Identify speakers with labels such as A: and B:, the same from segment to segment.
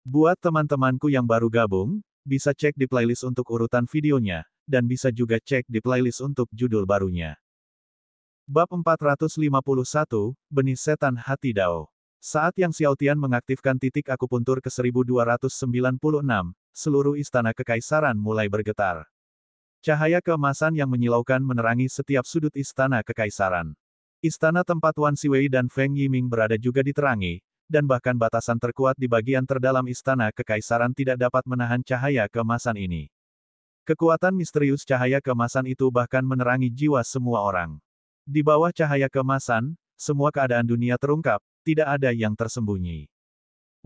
A: Buat teman-temanku yang baru gabung, bisa cek di playlist untuk urutan videonya, dan bisa juga cek di playlist untuk judul barunya. Bab 451, Benih Setan Hati Dao. Saat Yang Xiaotian mengaktifkan titik akupuntur ke 1296, seluruh istana kekaisaran mulai bergetar. Cahaya keemasan yang menyilaukan menerangi setiap sudut istana kekaisaran. Istana tempat Wan Siwei dan Feng Yiming berada juga diterangi, dan bahkan batasan terkuat di bagian terdalam istana kekaisaran tidak dapat menahan cahaya keemasan ini. Kekuatan misterius cahaya keemasan itu bahkan menerangi jiwa semua orang. Di bawah cahaya keemasan, semua keadaan dunia terungkap, tidak ada yang tersembunyi.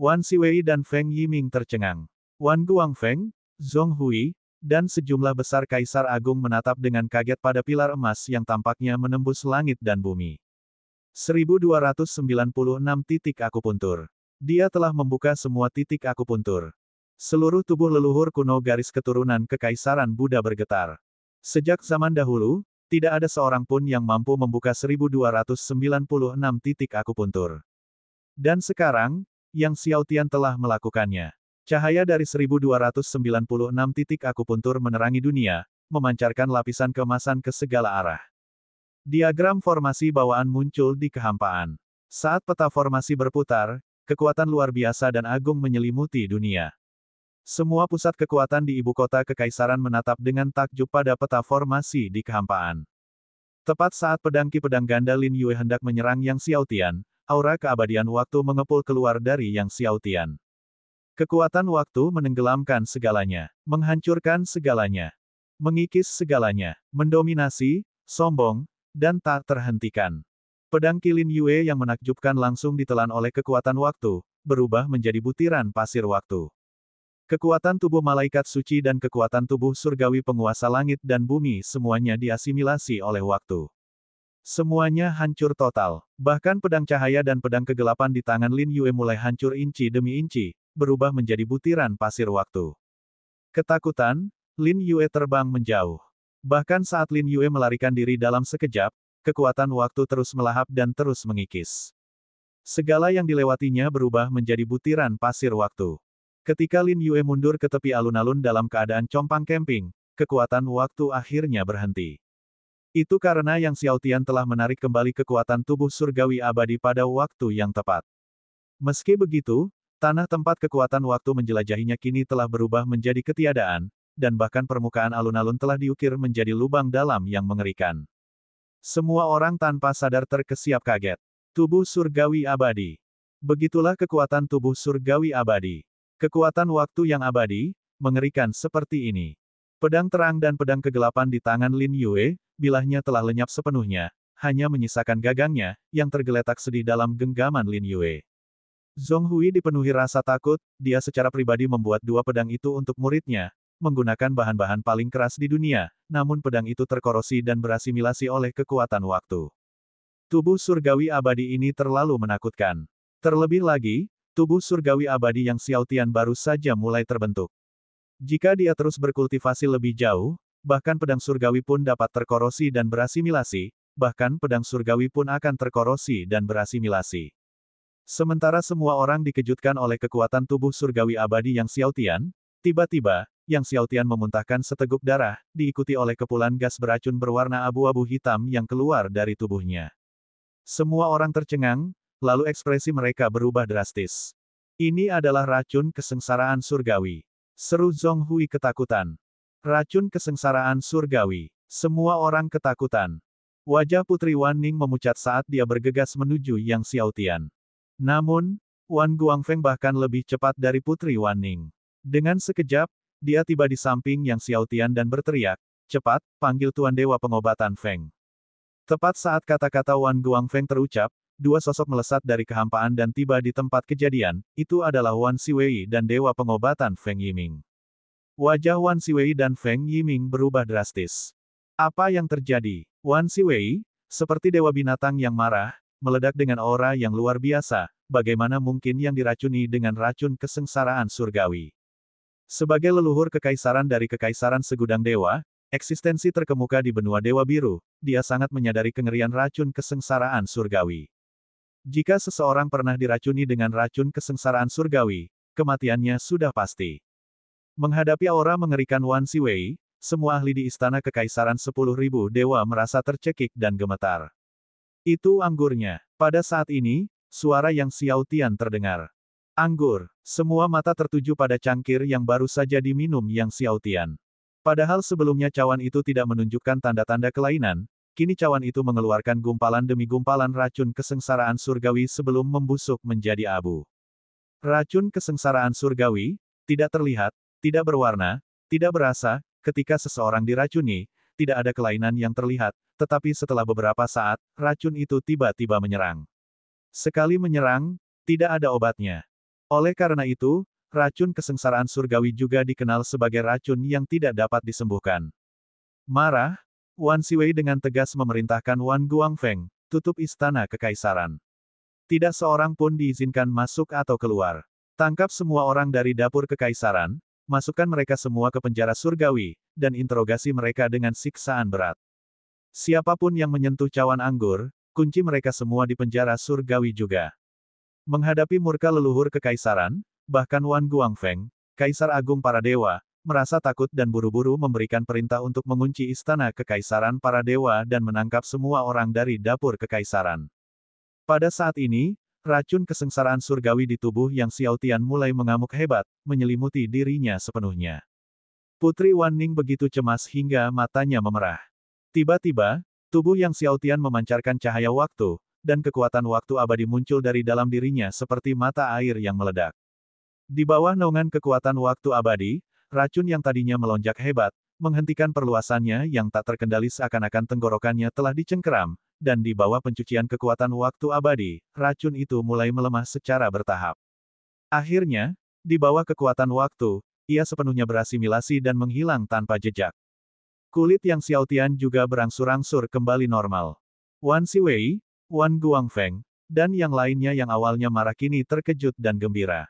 A: Wan Siwei dan Feng Yiming tercengang. Wan Guangfeng, Zhong Hui, dan sejumlah besar kaisar agung menatap dengan kaget pada pilar emas yang tampaknya menembus langit dan bumi. 1296 titik akupuntur. Dia telah membuka semua titik akupuntur. Seluruh tubuh leluhur kuno garis keturunan kekaisaran Buddha bergetar. Sejak zaman dahulu, tidak ada seorang pun yang mampu membuka 1296 titik akupuntur. Dan sekarang, Yang Xiaotian telah melakukannya. Cahaya dari 1296 titik akupuntur menerangi dunia, memancarkan lapisan keemasan ke segala arah. Diagram formasi bawaan muncul di kehampaan. Saat peta formasi berputar, kekuatan luar biasa dan agung menyelimuti dunia. Semua pusat kekuatan di ibu kota kekaisaran menatap dengan takjub pada peta formasi di kehampaan. Tepat saat pedang Ki Pedang Ganda Lin Yue hendak menyerang Yang Xiaotian, aura keabadian waktu mengepul keluar dari Yang Xiaotian. Kekuatan waktu menenggelamkan segalanya, menghancurkan segalanya, mengikis segalanya, mendominasi, sombong, dan tak terhentikan. Pedang Ki Lin Yue yang menakjubkan langsung ditelan oleh kekuatan waktu, berubah menjadi butiran pasir waktu. Kekuatan tubuh malaikat suci dan kekuatan tubuh surgawi penguasa langit dan bumi semuanya diasimilasi oleh waktu. Semuanya hancur total, bahkan pedang cahaya dan pedang kegelapan di tangan Lin Yue mulai hancur inci demi inci, berubah menjadi butiran pasir waktu. Ketakutan, Lin Yue terbang menjauh. Bahkan saat Lin Yue melarikan diri dalam sekejap, kekuatan waktu terus melahap dan terus mengikis. Segala yang dilewatinya berubah menjadi butiran pasir waktu. Ketika Lin Yue mundur ke tepi alun-alun dalam keadaan compang camping, kekuatan waktu akhirnya berhenti. Itu karena Yang Xiaotian telah menarik kembali kekuatan tubuh surgawi abadi pada waktu yang tepat. Meski begitu, tanah tempat kekuatan waktu menjelajahinya kini telah berubah menjadi ketiadaan, dan bahkan permukaan alun-alun telah diukir menjadi lubang dalam yang mengerikan. Semua orang tanpa sadar terkesiap kaget. Tubuh surgawi abadi. Begitulah kekuatan tubuh surgawi abadi. Kekuatan waktu yang abadi, mengerikan seperti ini. Pedang terang dan pedang kegelapan di tangan Lin Yue, bilahnya telah lenyap sepenuhnya, hanya menyisakan gagangnya, yang tergeletak sedih dalam genggaman Lin Yue. Zhong Hui dipenuhi rasa takut, dia secara pribadi membuat dua pedang itu untuk muridnya, menggunakan bahan-bahan paling keras di dunia, namun pedang itu terkorosi dan berasimilasi oleh kekuatan waktu. Tubuh surgawi abadi ini terlalu menakutkan. Terlebih lagi, tubuh surgawi abadi Yang Xiaotian baru saja mulai terbentuk. Jika dia terus berkultivasi lebih jauh, bahkan pedang surgawi pun dapat terkorosi dan berasimilasi, bahkan pedang surgawi pun akan terkorosi dan berasimilasi. Sementara semua orang dikejutkan oleh kekuatan tubuh surgawi abadi Yang Xiaotian, tiba-tiba, Yang Xiaotian memuntahkan seteguk darah, diikuti oleh kepulan gas beracun berwarna abu-abu hitam yang keluar dari tubuhnya. Semua orang tercengang, lalu ekspresi mereka berubah drastis. Ini adalah racun kesengsaraan surgawi. Seru Zhong Hui ketakutan. Racun kesengsaraan surgawi. Semua orang ketakutan. Wajah Putri Wan Ning memucat saat dia bergegas menuju Yang Xiaotian. Namun, Wan Guangfeng bahkan lebih cepat dari Putri Wan Ning. Dengan sekejap, dia tiba di samping Yang Xiaotian dan berteriak, "Cepat, panggil Tuan Dewa Pengobatan Feng." Tepat saat kata-kata Wan Guangfeng terucap, dua sosok melesat dari kehampaan dan tiba di tempat kejadian, itu adalah Wan Siwei dan Dewa Pengobatan Feng Yiming. Wajah Wan Siwei dan Feng Yiming berubah drastis. Apa yang terjadi? Wan Siwei, seperti dewa binatang yang marah, meledak dengan aura yang luar biasa, bagaimana mungkin yang diracuni dengan racun kesengsaraan surgawi. Sebagai leluhur kekaisaran dari kekaisaran segudang dewa, eksistensi terkemuka di benua Dewa Biru, dia sangat menyadari kengerian racun kesengsaraan surgawi. Jika seseorang pernah diracuni dengan racun kesengsaraan surgawi, kematiannya sudah pasti. Menghadapi aura mengerikan Wan Siwei, semua ahli di Istana Kekaisaran 10.000 Dewa merasa tercekik dan gemetar. Itu anggurnya. Pada saat ini, suara Yang Xiao Tian terdengar. Anggur. Semua mata tertuju pada cangkir yang baru saja diminum Yang Xiao Tian. Padahal sebelumnya cawan itu tidak menunjukkan tanda-tanda kelainan, kini cawan itu mengeluarkan gumpalan demi gumpalan racun kesengsaraan surgawi sebelum membusuk menjadi abu. Racun kesengsaraan surgawi, tidak terlihat, tidak berwarna, tidak berasa, ketika seseorang diracuni, tidak ada kelainan yang terlihat, tetapi setelah beberapa saat, racun itu tiba-tiba menyerang. Sekali menyerang, tidak ada obatnya. Oleh karena itu, racun kesengsaraan surgawi juga dikenal sebagai racun yang tidak dapat disembuhkan. Marah, Wan Siwei dengan tegas memerintahkan Wan Guangfeng, tutup Istana Kekaisaran. Tidak seorang pun diizinkan masuk atau keluar. Tangkap semua orang dari dapur Kekaisaran, masukkan mereka semua ke penjara surgawi, dan interogasi mereka dengan siksaan berat. Siapapun yang menyentuh cawan anggur, kunci mereka semua di penjara surgawi juga. Menghadapi murka leluhur Kekaisaran, bahkan Wan Guangfeng, Kaisar Agung para Dewa, merasa takut dan buru-buru memberikan perintah untuk mengunci Istana Kekaisaran para Dewa dan menangkap semua orang dari dapur Kekaisaran. Pada saat ini, racun kesengsaraan surgawi di tubuh Yang Xiao Tian mulai mengamuk hebat, menyelimuti dirinya sepenuhnya. Putri Wan Ning begitu cemas hingga matanya memerah. Tiba-tiba, tubuh Yang Xiao Tian memancarkan cahaya waktu, dan kekuatan waktu abadi muncul dari dalam dirinya seperti mata air yang meledak. Di bawah naungan kekuatan waktu abadi, racun yang tadinya melonjak hebat, menghentikan perluasannya yang tak terkendali seakan-akan tenggorokannya telah dicengkeram, dan di bawah pencucian kekuatan waktu abadi, racun itu mulai melemah secara bertahap. Akhirnya, di bawah kekuatan waktu, ia sepenuhnya berasimilasi dan menghilang tanpa jejak. Kulit Yang Xiao Tian juga berangsur-angsur kembali normal. Wan Siwei, Wan Guangfeng, dan yang lainnya yang awalnya marah kini terkejut dan gembira.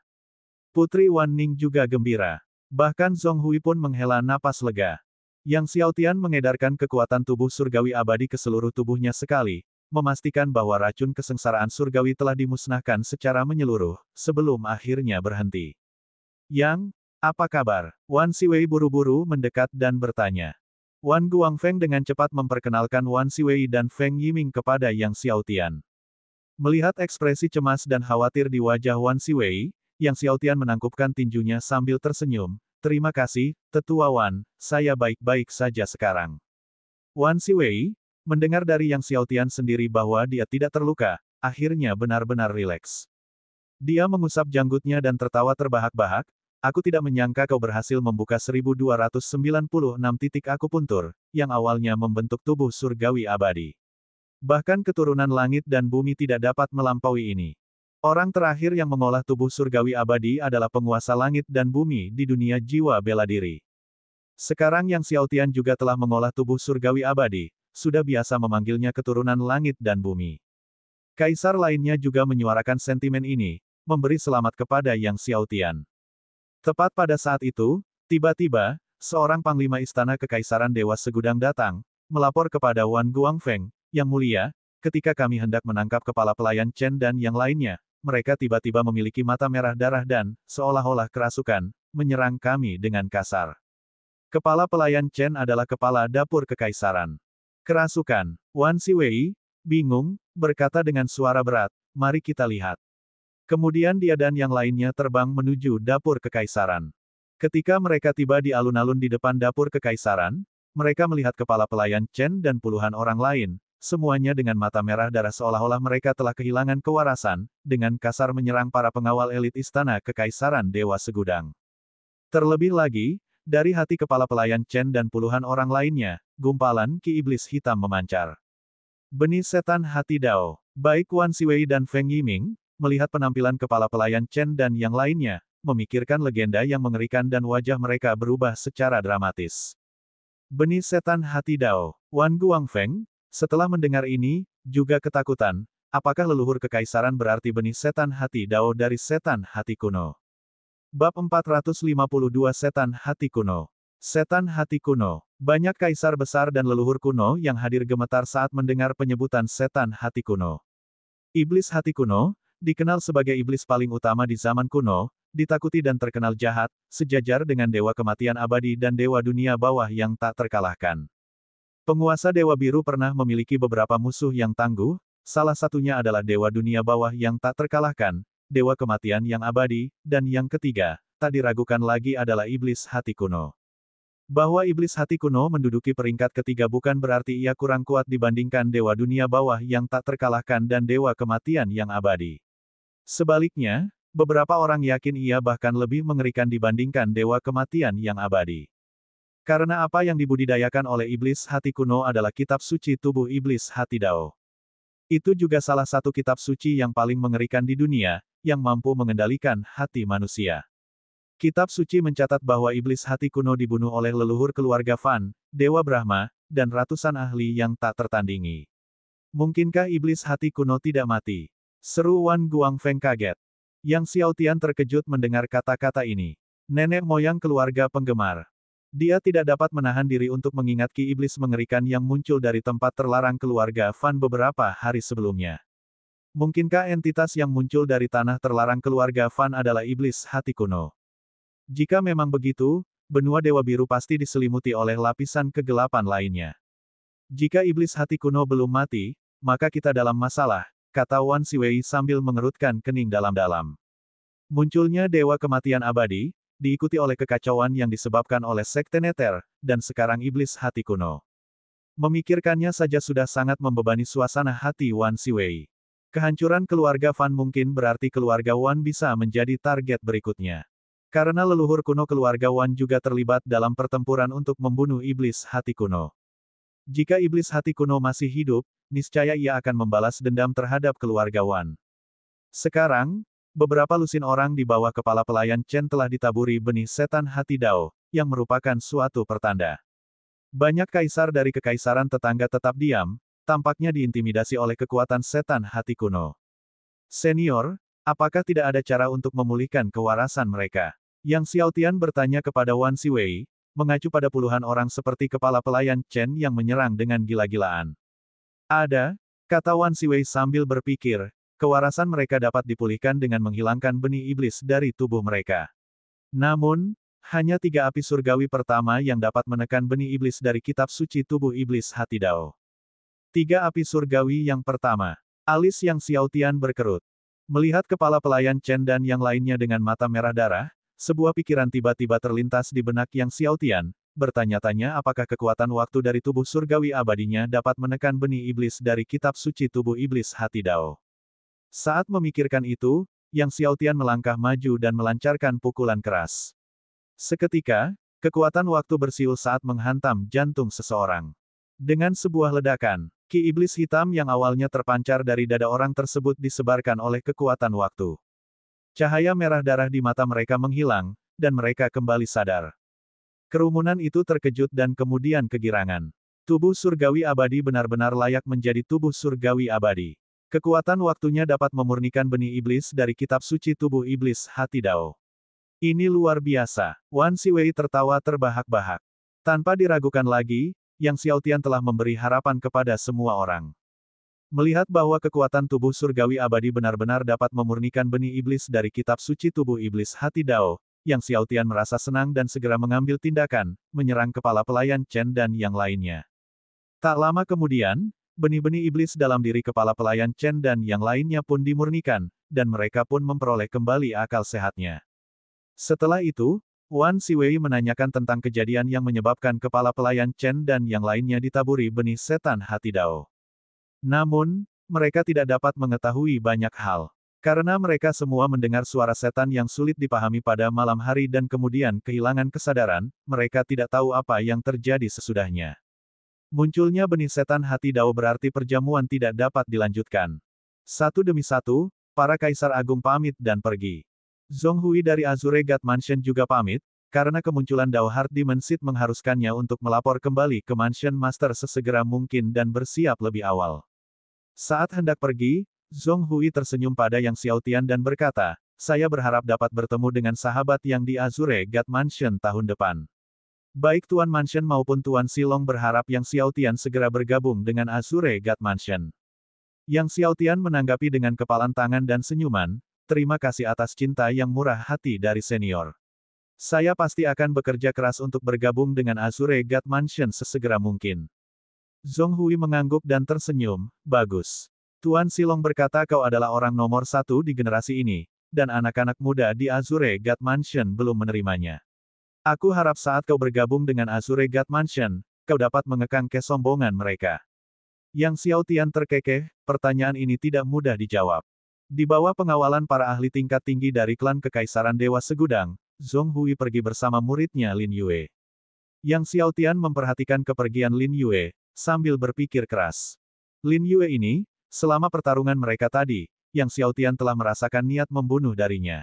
A: Putri Wan Ning juga gembira. Bahkan Zhong Hui pun menghela napas lega. Yang Xiao Tian mengedarkan kekuatan tubuh surgawi abadi ke seluruh tubuhnya sekali, memastikan bahwa racun kesengsaraan surgawi telah dimusnahkan secara menyeluruh, sebelum akhirnya berhenti. Yang, apa kabar? Wan Siwei buru-buru mendekat dan bertanya. Wan Guangfeng dengan cepat memperkenalkan Wan Siwei dan Feng Yiming kepada Yang Xiao Tian. Melihat ekspresi cemas dan khawatir di wajah Wan Siwei, Yang Xiao Tian menangkupkan tinjunya sambil tersenyum. Terima kasih, Tetua Wan, saya baik-baik saja sekarang. Wan Siwei, mendengar dari Yang Xiao Tian sendiri bahwa dia tidak terluka, akhirnya benar-benar rileks. Dia mengusap janggutnya dan tertawa terbahak-bahak, aku tidak menyangka kau berhasil membuka 1296 titik akupuntur, yang awalnya membentuk tubuh surgawi abadi. Bahkan keturunan langit dan bumi tidak dapat melampaui ini. Orang terakhir yang mengolah tubuh surgawi abadi adalah penguasa langit dan bumi di dunia jiwa bela diri. Sekarang Yang Xiao Tian juga telah mengolah tubuh surgawi abadi, sudah biasa memanggilnya keturunan langit dan bumi. Kaisar lainnya juga menyuarakan sentimen ini, memberi selamat kepada Yang Xiao Tian. Tepat pada saat itu, tiba-tiba, seorang panglima Istana Kekaisaran Dewa Segudang datang, melapor kepada Wan Guangfeng, Yang Mulia, ketika kami hendak menangkap kepala pelayan Chen dan yang lainnya, mereka tiba-tiba memiliki mata merah darah dan, seolah-olah kerasukan, menyerang kami dengan kasar. Kepala pelayan Chen adalah kepala dapur kekaisaran. Kerasukan. Wan Siwei, bingung, berkata dengan suara berat, mari kita lihat. Kemudian dia dan yang lainnya terbang menuju dapur kekaisaran. Ketika mereka tiba di alun-alun di depan dapur kekaisaran, mereka melihat kepala pelayan Chen dan puluhan orang lain, semuanya dengan mata merah darah seolah-olah mereka telah kehilangan kewarasan, dengan kasar menyerang para pengawal elit Istana Kekaisaran Dewa Segudang. Terlebih lagi, dari hati kepala pelayan Chen dan puluhan orang lainnya, gumpalan ki iblis hitam memancar. Benih setan hati Dao. Baik Wan Siwei dan Feng Yiming, melihat penampilan kepala pelayan Chen dan yang lainnya, memikirkan legenda yang mengerikan dan wajah mereka berubah secara dramatis. Benih setan hati Dao. Wan Guangfeng, setelah mendengar ini, juga ketakutan, apakah leluhur kekaisaran berarti benih setan hati Dao dari setan hati kuno? Bab 452 Setan Hati Kuno. Setan Hati Kuno. Banyak kaisar besar dan leluhur kuno yang hadir gemetar saat mendengar penyebutan setan hati kuno. Iblis hati kuno, dikenal sebagai iblis paling utama di zaman kuno, ditakuti dan terkenal jahat, sejajar dengan Dewa Kematian Abadi dan Dewa Dunia Bawah yang tak terkalahkan. Penguasa Dewa Biru pernah memiliki beberapa musuh yang tangguh, salah satunya adalah Dewa Dunia Bawah yang tak terkalahkan, Dewa Kematian yang Abadi, dan yang ketiga, tak diragukan lagi adalah Iblis Hati Kuno. Bahwa Iblis Hati Kuno menduduki peringkat ketiga bukan berarti ia kurang kuat dibandingkan Dewa Dunia Bawah yang tak terkalahkan dan Dewa Kematian yang Abadi. Sebaliknya, beberapa orang yakin ia bahkan lebih mengerikan dibandingkan Dewa Kematian yang Abadi. Karena apa yang dibudidayakan oleh Iblis Hati Kuno adalah kitab suci tubuh Iblis Hati Dao. Itu juga salah satu kitab suci yang paling mengerikan di dunia, yang mampu mengendalikan hati manusia. Kitab suci mencatat bahwa Iblis Hati Kuno dibunuh oleh leluhur keluarga Fan, Dewa Brahma, dan ratusan ahli yang tak tertandingi. Mungkinkah Iblis Hati Kuno tidak mati? Seru Wan Guangfeng kaget. Yang Xiao Tian terkejut mendengar kata-kata ini. Nenek moyang keluarga penggemar. Dia tidak dapat menahan diri untuk mengingat ki iblis mengerikan yang muncul dari tempat terlarang keluarga Fan beberapa hari sebelumnya. Mungkinkah entitas yang muncul dari tanah terlarang keluarga Fan adalah Iblis Hati Kuno? Jika memang begitu, benua Dewa Biru pasti diselimuti oleh lapisan kegelapan lainnya. Jika Iblis Hati Kuno belum mati, maka kita dalam masalah, kata Wan Siwei sambil mengerutkan kening dalam-dalam. Munculnya Dewa Kematian Abadi, diikuti oleh kekacauan yang disebabkan oleh Sekte Nether, dan sekarang Iblis Hati Kuno. Memikirkannya saja sudah sangat membebani suasana hati Wan Siwei. Kehancuran keluarga Fan mungkin berarti keluarga Wan bisa menjadi target berikutnya. Karena leluhur kuno keluarga Wan juga terlibat dalam pertempuran untuk membunuh Iblis Hati Kuno. Jika Iblis Hati Kuno masih hidup, niscaya ia akan membalas dendam terhadap keluarga Wan. Sekarang, beberapa lusin orang di bawah kepala pelayan Chen telah ditaburi benih setan hati Dao, yang merupakan suatu pertanda. Banyak kaisar dari kekaisaran tetangga tetap diam, tampaknya diintimidasi oleh kekuatan setan hati kuno. Senior, apakah tidak ada cara untuk memulihkan kewarasan mereka? Yang Xiao Tian bertanya kepada Wan Siwei, mengacu pada puluhan orang seperti kepala pelayan Chen yang menyerang dengan gila-gilaan. Ada, kata Wan Siwei sambil berpikir, kewarasan mereka dapat dipulihkan dengan menghilangkan benih iblis dari tubuh mereka. Namun, hanya 3 api surgawi pertama yang dapat menekan benih iblis dari kitab suci tubuh iblis hati Dao. 3 api surgawi yang pertama. Alis yang Xiao Tian berkerut. Melihat kepala pelayan Chen dan yang lainnya dengan mata merah darah, sebuah pikiran tiba-tiba terlintas di benak yang Xiao Tian, bertanya-tanya apakah kekuatan waktu dari tubuh surgawi abadinya dapat menekan benih iblis dari kitab suci tubuh iblis hati Dao. Saat memikirkan itu, yang Xiao Tian melangkah maju dan melancarkan pukulan keras. Seketika, kekuatan waktu bersiul saat menghantam jantung seseorang. Dengan sebuah ledakan, ki iblis hitam yang awalnya terpancar dari dada orang tersebut disebarkan oleh kekuatan waktu. Cahaya merah darah di mata mereka menghilang, dan mereka kembali sadar. Kerumunan itu terkejut dan kemudian kegirangan. Tubuh surgawi abadi benar-benar layak menjadi tubuh surgawi abadi. Kekuatan waktunya dapat memurnikan benih iblis dari kitab suci tubuh iblis hati Dao. Ini luar biasa. Wan Siwei tertawa terbahak-bahak. Tanpa diragukan lagi, Yang Xiao Tian telah memberi harapan kepada semua orang. Melihat bahwa kekuatan tubuh surgawi abadi benar-benar dapat memurnikan benih iblis dari kitab suci tubuh iblis hati Dao, Yang Xiao Tian merasa senang dan segera mengambil tindakan, menyerang kepala pelayan Chen dan yang lainnya. Tak lama kemudian, benih-benih iblis dalam diri kepala pelayan Chen dan yang lainnya pun dimurnikan, dan mereka pun memperoleh kembali akal sehatnya. Setelah itu, Wan Siwei menanyakan tentang kejadian yang menyebabkan kepala pelayan Chen dan yang lainnya ditaburi benih setan hati Dao. Namun, mereka tidak dapat mengetahui banyak hal. Karena mereka semua mendengar suara setan yang sulit dipahami pada malam hari dan kemudian kehilangan kesadaran, mereka tidak tahu apa yang terjadi sesudahnya. Munculnya benih setan hati Dao berarti perjamuan tidak dapat dilanjutkan. Satu demi satu, para kaisar agung pamit dan pergi. Zhong Hui dari Azure God Mansion juga pamit, karena kemunculan Dao Heart Demon Seed mengharuskannya untuk melapor kembali ke Mansion Master sesegera mungkin dan bersiap lebih awal. Saat hendak pergi, Zhong Hui tersenyum pada Yang Xiao Tian dan berkata, saya berharap dapat bertemu dengan sahabat yang di Azure God Mansion tahun depan. Baik Tuan Mansion maupun Tuan Silong berharap Yang Xiao Tian segera bergabung dengan Azure God Mansion. Yang Xiao Tian menanggapi dengan kepalan tangan dan senyuman, terima kasih atas cinta yang murah hati dari senior. Saya pasti akan bekerja keras untuk bergabung dengan Azure God Mansion sesegera mungkin. Zhong Hui mengangguk dan tersenyum, bagus. Tuan Silong berkata kau adalah orang nomor satu di generasi ini, dan anak-anak muda di Azure God Mansion belum menerimanya. Aku harap saat kau bergabung dengan Azure God Mansion, kau dapat mengekang kesombongan mereka. Yang Xiao Tian terkekeh, pertanyaan ini tidak mudah dijawab. Di bawah pengawalan para ahli tingkat tinggi dari klan Kekaisaran Dewa Segudang, Zhong Hui pergi bersama muridnya Lin Yue. Yang Xiao Tian memperhatikan kepergian Lin Yue, sambil berpikir keras. Lin Yue ini, selama pertarungan mereka tadi, Yang Xiao Tian telah merasakan niat membunuh darinya.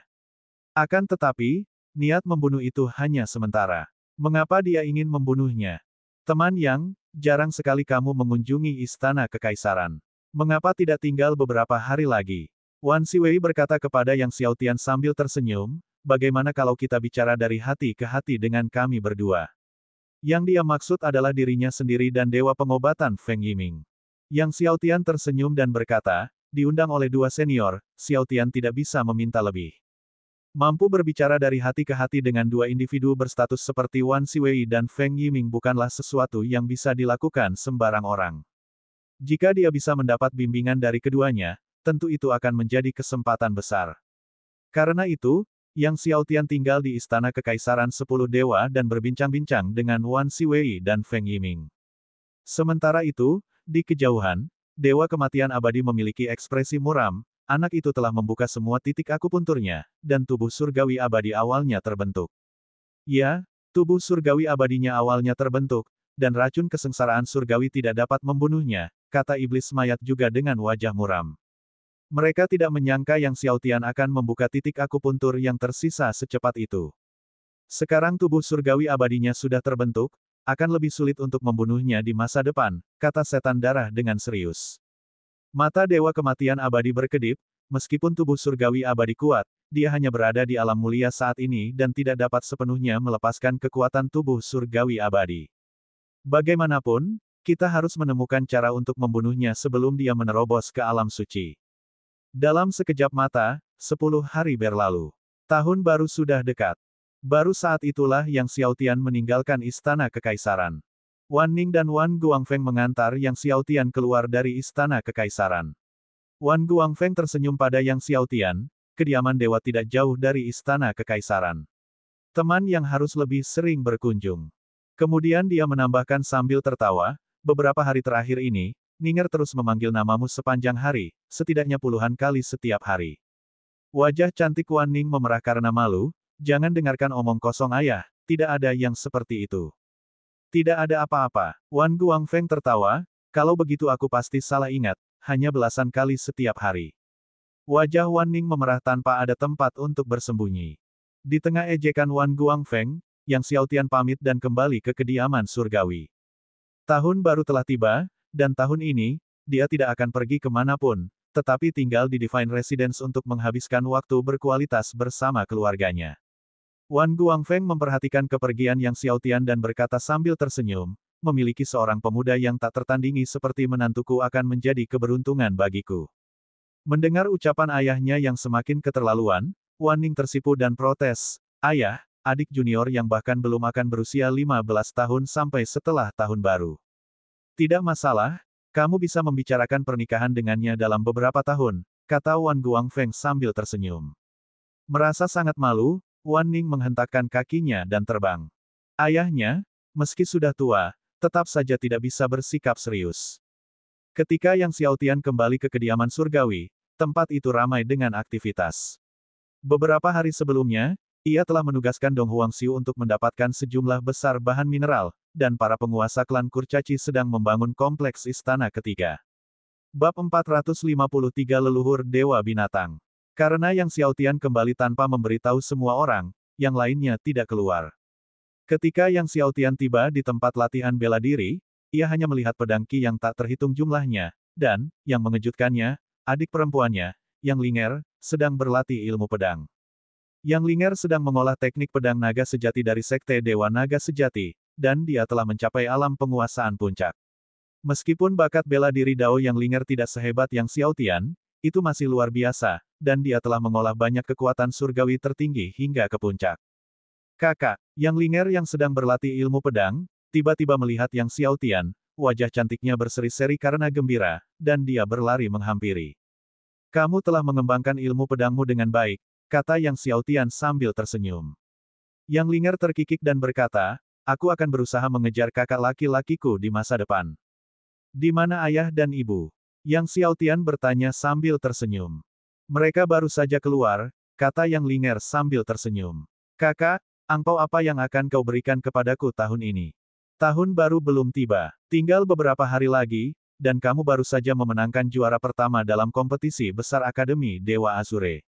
A: Akan tetapi, niat membunuh itu hanya sementara. Mengapa dia ingin membunuhnya? Teman Yang, jarang sekali kamu mengunjungi Istana Kekaisaran. Mengapa tidak tinggal beberapa hari lagi? Wan Siwei berkata kepada Yang Xiao Tian sambil tersenyum, bagaimana kalau kita bicara dari hati ke hati dengan kami berdua? Yang dia maksud adalah dirinya sendiri dan Dewa Pengobatan Feng Yiming. Yang Xiao Tian tersenyum dan berkata, diundang oleh dua senior, Xiao Tian tidak bisa meminta lebih. Mampu berbicara dari hati ke hati dengan dua individu berstatus seperti Wan Siwei dan Feng Yiming bukanlah sesuatu yang bisa dilakukan sembarang orang. Jika dia bisa mendapat bimbingan dari keduanya, tentu itu akan menjadi kesempatan besar. Karena itu, Yang Xiao Tian tinggal di Istana Kekaisaran 10 Dewa dan berbincang-bincang dengan Wan Siwei dan Feng Yiming. Sementara itu, di kejauhan, Dewa Kematian Abadi memiliki ekspresi muram, anak itu telah membuka semua titik akupunturnya, dan tubuh surgawi abadi awalnya terbentuk. Ya, tubuh surgawi abadinya awalnya terbentuk, dan racun kesengsaraan surgawi tidak dapat membunuhnya, kata iblis mayat juga dengan wajah muram. Mereka tidak menyangka Yang Xiao Tian akan membuka titik akupuntur yang tersisa secepat itu. Sekarang tubuh surgawi abadinya sudah terbentuk, akan lebih sulit untuk membunuhnya di masa depan, kata setan darah dengan serius. Mata Dewa Kematian Abadi berkedip, meskipun tubuh surgawi abadi kuat, dia hanya berada di alam mulia saat ini dan tidak dapat sepenuhnya melepaskan kekuatan tubuh surgawi abadi. Bagaimanapun, kita harus menemukan cara untuk membunuhnya sebelum dia menerobos ke alam suci. Dalam sekejap mata, 10 hari berlalu. Tahun baru sudah dekat. Baru saat itulah Yang Xiao Tian meninggalkan Istana Kekaisaran. Wan Ning dan Wan Guangfeng mengantar Yang Xiao Tian keluar dari Istana Kekaisaran. Wan Guangfeng tersenyum pada Yang Xiao Tian, kediaman dewa tidak jauh dari Istana Kekaisaran. Teman yang harus lebih sering berkunjung. Kemudian dia menambahkan sambil tertawa, beberapa hari terakhir ini, Ninger terus memanggil namamu sepanjang hari, setidaknya puluhan kali setiap hari. Wajah cantik Wan Ning memerah karena malu, jangan dengarkan omong kosong ayah, tidak ada yang seperti itu. Tidak ada apa-apa, Wan Guangfeng tertawa, kalau begitu aku pasti salah ingat, hanya belasan kali setiap hari. Wajah Wan Ning memerah tanpa ada tempat untuk bersembunyi. Di tengah ejekan Wan Guangfeng, Yang Xiao Tian pamit dan kembali ke kediaman surgawi. Tahun baru telah tiba, dan tahun ini, dia tidak akan pergi kemanapun, tetapi tinggal di Divine Residence untuk menghabiskan waktu berkualitas bersama keluarganya. Wan Guangfeng memperhatikan kepergian Yang Xiao Tian dan berkata sambil tersenyum, memiliki seorang pemuda yang tak tertandingi seperti menantuku akan menjadi keberuntungan bagiku. Mendengar ucapan ayahnya yang semakin keterlaluan, Wan Ning tersipu dan protes, ayah, adik junior yang bahkan belum akan berusia 15 tahun sampai setelah tahun baru. Tidak masalah, kamu bisa membicarakan pernikahan dengannya dalam beberapa tahun, kata Wan Guangfeng sambil tersenyum. Merasa sangat malu, Wan Ning menghentakkan kakinya dan terbang. Ayahnya, meski sudah tua, tetap saja tidak bisa bersikap serius. Ketika Yang Xiao Tian kembali ke kediaman surgawi, tempat itu ramai dengan aktivitas. Beberapa hari sebelumnya, ia telah menugaskan Dong Huangxiu untuk mendapatkan sejumlah besar bahan mineral, dan para penguasa klan Kurcaci sedang membangun kompleks istana ketiga. Bab 453 Leluhur Dewa Binatang. Karena Yang Xiao Tian kembali tanpa memberitahu semua orang, yang lainnya tidak keluar. Ketika Yang Xiao Tian tiba di tempat latihan bela diri, ia hanya melihat pedang Qi yang tak terhitung jumlahnya, dan, yang mengejutkannya, adik perempuannya, Yang Linger, sedang berlatih ilmu pedang. Yang Linger sedang mengolah teknik pedang naga sejati dari Sekte Dewa Naga Sejati, dan dia telah mencapai alam penguasaan puncak. Meskipun bakat bela diri Dao Yang Linger tidak sehebat Yang Xiao Tian, itu masih luar biasa, dan dia telah mengolah banyak kekuatan surgawi tertinggi hingga ke puncak. Kakak, Yang Linger yang sedang berlatih ilmu pedang, tiba-tiba melihat Yang Xiaotian, wajah cantiknya berseri-seri karena gembira, dan dia berlari menghampiri. Kamu telah mengembangkan ilmu pedangmu dengan baik, kata Yang Xiaotian sambil tersenyum. Yang Linger terkikik dan berkata, aku akan berusaha mengejar kakak laki-lakiku di masa depan. Di mana ayah dan ibu? Yang Xiaotian bertanya sambil tersenyum. Mereka baru saja keluar, kata Yang Linger sambil tersenyum. Kakak, angpau apa yang akan kau berikan kepadaku tahun ini? Tahun baru belum tiba. Tinggal beberapa hari lagi, dan kamu baru saja memenangkan juara pertama dalam kompetisi besar Akademi Dewa Azure.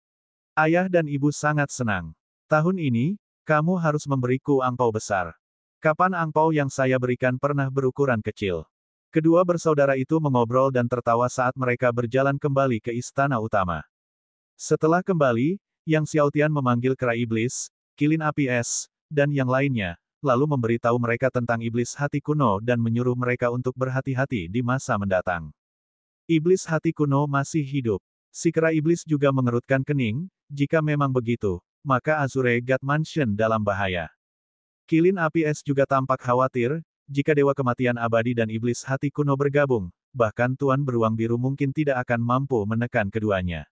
A: Ayah dan ibu sangat senang. Tahun ini, kamu harus memberiku angpau besar. Kapan angpau yang saya berikan pernah berukuran kecil? Kedua bersaudara itu mengobrol dan tertawa saat mereka berjalan kembali ke istana utama. Setelah kembali, Yang Xiaotian memanggil kera iblis, kilin api es, dan yang lainnya, lalu memberitahu mereka tentang iblis hati kuno dan menyuruh mereka untuk berhati-hati di masa mendatang. Iblis hati kuno masih hidup. Si kera iblis juga mengerutkan kening, jika memang begitu, maka Azure God Mansion dalam bahaya. Kilin api es juga tampak khawatir, jika Dewa Kematian Abadi dan Iblis Hati Kuno bergabung, bahkan Tuan Beruang Biru mungkin tidak akan mampu menekan keduanya.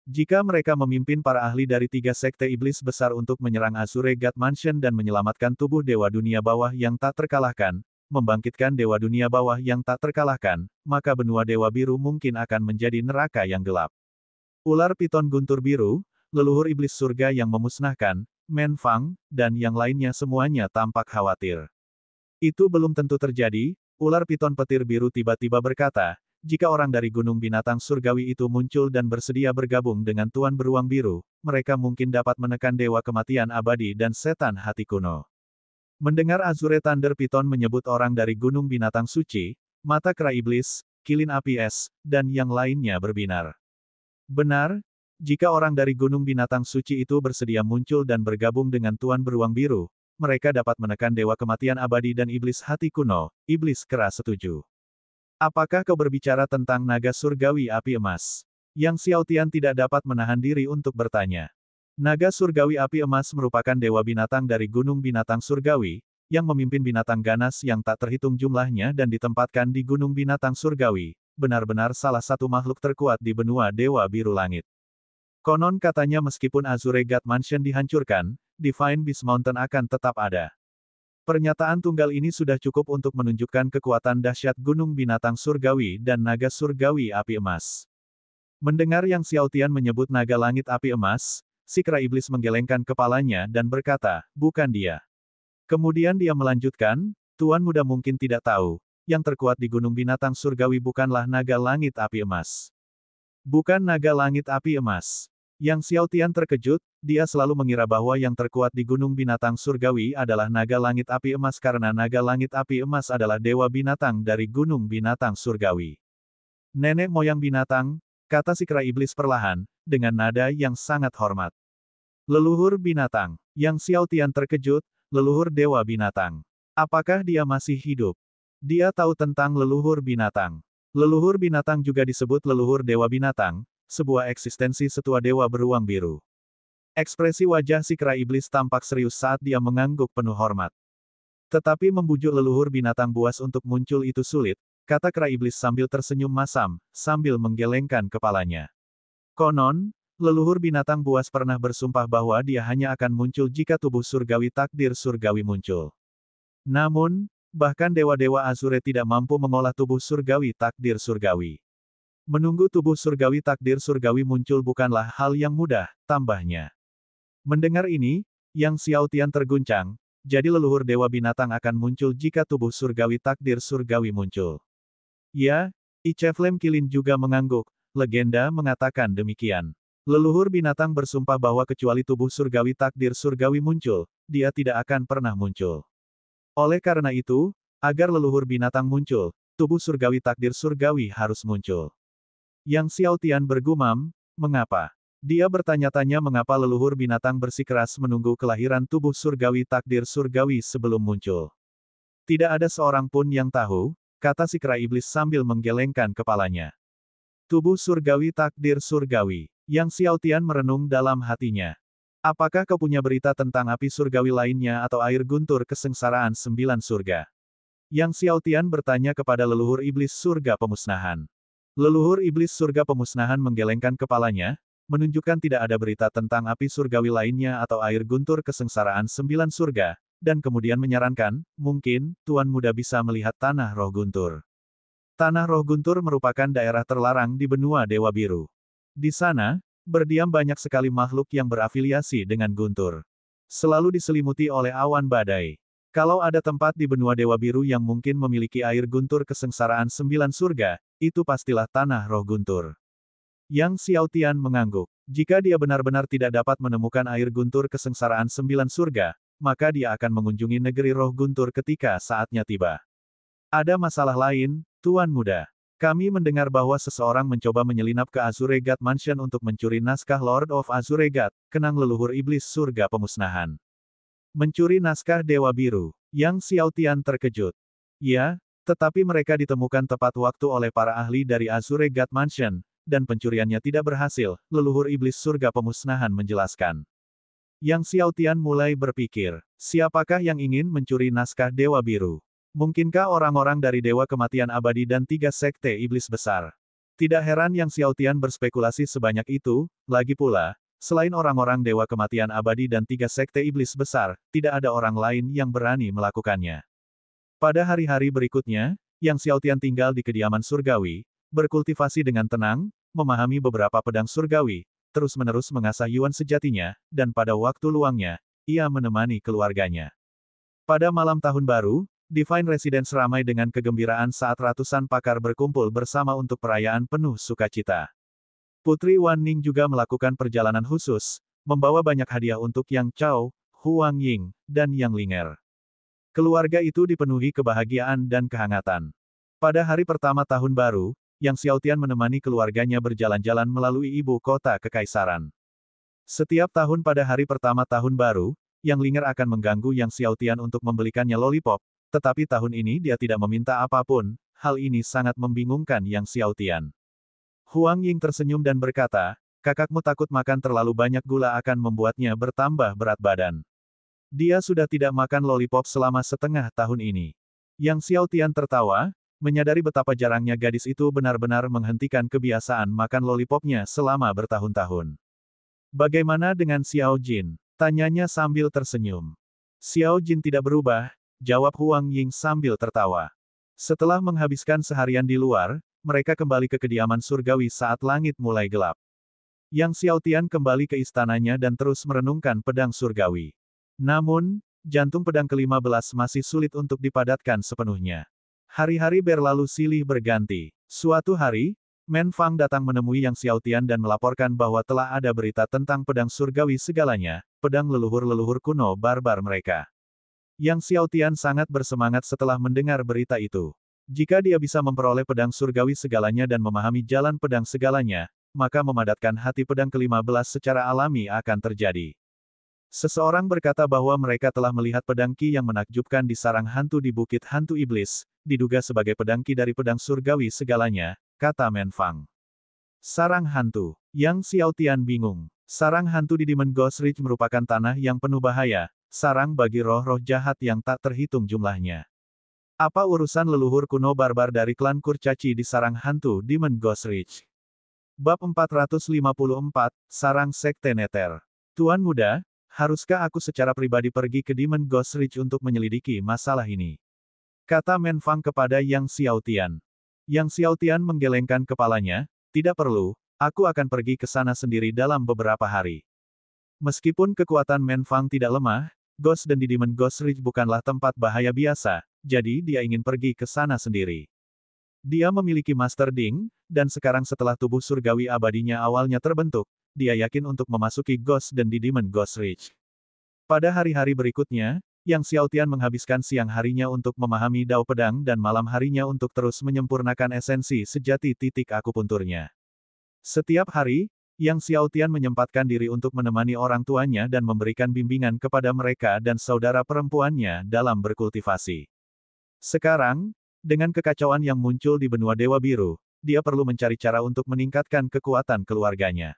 A: Jika mereka memimpin para ahli dari 3 sekte iblis besar untuk menyerang Azure God Mansion dan menyelamatkan tubuh Dewa Dunia Bawah yang tak terkalahkan, membangkitkan Dewa Dunia Bawah yang tak terkalahkan, maka benua Dewa Biru mungkin akan menjadi neraka yang gelap. Ular piton guntur biru, leluhur iblis surga yang memusnahkan, Men Fang, dan yang lainnya semuanya tampak khawatir. Itu belum tentu terjadi, ular piton petir biru tiba-tiba berkata, jika orang dari Gunung Binatang Surgawi itu muncul dan bersedia bergabung dengan Tuan Beruang Biru, mereka mungkin dapat menekan Dewa Kematian Abadi dan Setan Hati Kuno. Mendengar Azure Thunder Piton menyebut orang dari Gunung Binatang Suci, mata kera iblis, kilin api es, dan yang lainnya berbinar. Benar, jika orang dari Gunung Binatang Suci itu bersedia muncul dan bergabung dengan Tuan Beruang Biru, mereka dapat menekan Dewa Kematian Abadi dan Iblis Hati Kuno. Iblis Kera setuju. Apakah kau berbicara tentang naga surgawi api emas? Yang Xiaotian tidak dapat menahan diri untuk bertanya. Naga surgawi api emas merupakan dewa binatang dari Gunung Binatang Surgawi, yang memimpin binatang ganas yang tak terhitung jumlahnya dan ditempatkan di Gunung Binatang Surgawi, benar-benar salah satu makhluk terkuat di benua Dewa Biru Langit. Konon katanya meskipun Azure God Mansion dihancurkan, Divine Beast Mountain akan tetap ada. Pernyataan tunggal ini sudah cukup untuk menunjukkan kekuatan dahsyat Gunung Binatang Surgawi dan Naga Surgawi Api Emas. Mendengar Yang Xiaotian menyebut Naga Langit Api Emas, si kera iblis menggelengkan kepalanya dan berkata, bukan dia. Kemudian dia melanjutkan, Tuan Muda mungkin tidak tahu, yang terkuat di Gunung Binatang Surgawi bukanlah Naga Langit Api Emas. Bukan Naga Langit Api Emas. Yang Xiaotian terkejut, dia selalu mengira bahwa yang terkuat di Gunung Binatang Surgawi adalah Naga Langit Api Emas karena Naga Langit Api Emas adalah dewa binatang dari Gunung Binatang Surgawi. Nenek moyang binatang, kata si kera iblis perlahan, dengan nada yang sangat hormat. Leluhur binatang. Yang Xiaotian terkejut, leluhur dewa binatang. Apakah dia masih hidup? Dia tahu tentang leluhur binatang. Leluhur binatang juga disebut leluhur dewa binatang, sebuah eksistensi setua dewa beruang biru. Ekspresi wajah si kera iblis tampak serius saat dia mengangguk penuh hormat. Tetapi membujuk leluhur binatang buas untuk muncul itu sulit, kata kera iblis sambil tersenyum masam, sambil menggelengkan kepalanya. Konon, leluhur binatang buas pernah bersumpah bahwa dia hanya akan muncul jika tubuh surgawi takdir surgawi muncul. Namun, bahkan dewa-dewa Azure tidak mampu mengolah tubuh surgawi takdir surgawi. Menunggu tubuh surgawi takdir surgawi muncul bukanlah hal yang mudah, tambahnya. Mendengar ini, Yang Xiaotian terguncang, jadi leluhur dewa binatang akan muncul jika tubuh surgawi takdir surgawi muncul. Ya, Icheflem Kilin juga mengangguk, legenda mengatakan demikian. Leluhur binatang bersumpah bahwa kecuali tubuh surgawi takdir surgawi muncul, dia tidak akan pernah muncul. Oleh karena itu, agar leluhur binatang muncul, tubuh surgawi takdir surgawi harus muncul. Yang Xiaotian bergumam, mengapa? Dia bertanya-tanya mengapa leluhur binatang bersikeras menunggu kelahiran tubuh surgawi takdir surgawi sebelum muncul. Tidak ada seorang pun yang tahu, kata si kera iblis sambil menggelengkan kepalanya. Tubuh surgawi takdir surgawi. Yang Xiaotian merenung dalam hatinya. Apakah kau punya berita tentang api surgawi lainnya atau air guntur kesengsaraan 9 surga? Yang Xiaotian bertanya kepada leluhur iblis surga pemusnahan. Leluhur iblis surga pemusnahan menggelengkan kepalanya, menunjukkan tidak ada berita tentang api surgawi lainnya atau air guntur kesengsaraan 9 surga, dan kemudian menyarankan, mungkin, Tuan Muda bisa melihat Tanah Roh Guntur. Tanah Roh Guntur merupakan daerah terlarang di benua Dewa Biru. Di sana, berdiam banyak sekali makhluk yang berafiliasi dengan Guntur. Selalu diselimuti oleh awan badai. Kalau ada tempat di benua Dewa Biru yang mungkin memiliki air guntur kesengsaraan 9 surga, itu pastilah Tanah Roh Guntur. Yang Xiaotian mengangguk. Jika dia benar-benar tidak dapat menemukan air guntur kesengsaraan 9 surga, maka dia akan mengunjungi negeri Roh Guntur ketika saatnya tiba. Ada masalah lain, Tuan Muda. Kami mendengar bahwa seseorang mencoba menyelinap ke Azuregat Mansion untuk mencuri naskah Lord of Azuregat, kenang leluhur iblis surga pemusnahan. Mencuri naskah Dewa Biru. Yang Xiaotian terkejut. Ya, tetapi mereka ditemukan tepat waktu oleh para ahli dari Azuregat Mansion, dan pencuriannya tidak berhasil, leluhur iblis surga pemusnahan menjelaskan. Yang Xiaotian mulai berpikir, siapakah yang ingin mencuri naskah Dewa Biru? Mungkinkah orang-orang dari Dewa Kematian Abadi dan 3 sekte iblis besar? Tidak heran Yang Xiaotian berspekulasi sebanyak itu, lagi pula, selain orang-orang Dewa Kematian Abadi dan 3 sekte iblis besar, tidak ada orang lain yang berani melakukannya. Pada hari-hari berikutnya, Yang Xiaotian tinggal di kediaman surgawi, berkultivasi dengan tenang, memahami beberapa pedang surgawi, terus-menerus mengasah Yuan sejatinya, dan pada waktu luangnya, ia menemani keluarganya. Pada malam tahun baru, Divine Residence ramai dengan kegembiraan saat ratusan pakar berkumpul bersama untuk perayaan penuh sukacita. Putri Wan Ning juga melakukan perjalanan khusus, membawa banyak hadiah untuk Yang Chao, Huang Ying, dan Yang Linger. Keluarga itu dipenuhi kebahagiaan dan kehangatan. Pada hari pertama tahun baru, Yang Xiaotian menemani keluarganya berjalan-jalan melalui ibu kota kekaisaran. Setiap tahun pada hari pertama tahun baru, Yang Linger akan mengganggu Yang Xiaotian untuk membelikannya lollipop, tetapi tahun ini dia tidak meminta apapun, hal ini sangat membingungkan Yang Xiaotian. Huang Ying tersenyum dan berkata, kakakmu takut makan terlalu banyak gula akan membuatnya bertambah berat badan. Dia sudah tidak makan lollipop selama setengah tahun ini. Yang Xiaotian tertawa, menyadari betapa jarangnya gadis itu benar-benar menghentikan kebiasaan makan lollipopnya selama bertahun-tahun. Bagaimana dengan Xiao Jin? Tanyanya sambil tersenyum. Xiao Jin tidak berubah, jawab Huang Ying sambil tertawa. Setelah menghabiskan seharian di luar, mereka kembali ke kediaman surgawi saat langit mulai gelap. Yang Xiaotian kembali ke istananya dan terus merenungkan pedang surgawi. Namun, jantung pedang ke-15 masih sulit untuk dipadatkan sepenuhnya. Hari-hari berlalu silih berganti. Suatu hari, Men Fang datang menemui Yang Xiaotian dan melaporkan bahwa telah ada berita tentang pedang surgawi segalanya, pedang leluhur-leluhur kuno barbar mereka. Yang Xiaotian sangat bersemangat setelah mendengar berita itu. Jika dia bisa memperoleh pedang surgawi segalanya dan memahami jalan pedang segalanya, maka memadatkan hati pedang ke-15 secara alami akan terjadi. Seseorang berkata bahwa mereka telah melihat pedang Ki yang menakjubkan di sarang hantu di Bukit Hantu Iblis, diduga sebagai pedang Ki dari pedang surgawi segalanya, kata Men Fang. Sarang hantu. Yang Xiaotian bingung. Sarang hantu di Demon Ghost Ridge merupakan tanah yang penuh bahaya, sarang bagi roh-roh jahat yang tak terhitung jumlahnya. Apa urusan leluhur kuno barbar dari klan Kurcaci di sarang hantu Demon Ghost Ridge? Bab 454, Sarang Sekte Nether. Tuan Muda, haruskah aku secara pribadi pergi ke Demon Ghost Ridge untuk menyelidiki masalah ini? Kata Men Fang kepada Yang Xiaotian. Yang Xiaotian menggelengkan kepalanya, tidak perlu, aku akan pergi ke sana sendiri dalam beberapa hari. Meskipun kekuatan Men Fang tidak lemah, Ghost dan di Demon Ghost Ridge bukanlah tempat bahaya biasa, jadi dia ingin pergi ke sana sendiri. Dia memiliki Master Ding, dan sekarang setelah tubuh surgawi abadinya awalnya terbentuk, dia yakin untuk memasuki Ghost dan di Demon Ghost Ridge. Pada hari-hari berikutnya, Yang Xiaotian menghabiskan siang harinya untuk memahami dao pedang dan malam harinya untuk terus menyempurnakan esensi sejati titik akupunturnya. Setiap hari, Yang Xiaotian menyempatkan diri untuk menemani orang tuanya dan memberikan bimbingan kepada mereka dan saudara perempuannya dalam berkultivasi. Sekarang, dengan kekacauan yang muncul di benua Dewa Biru, dia perlu mencari cara untuk meningkatkan kekuatan keluarganya.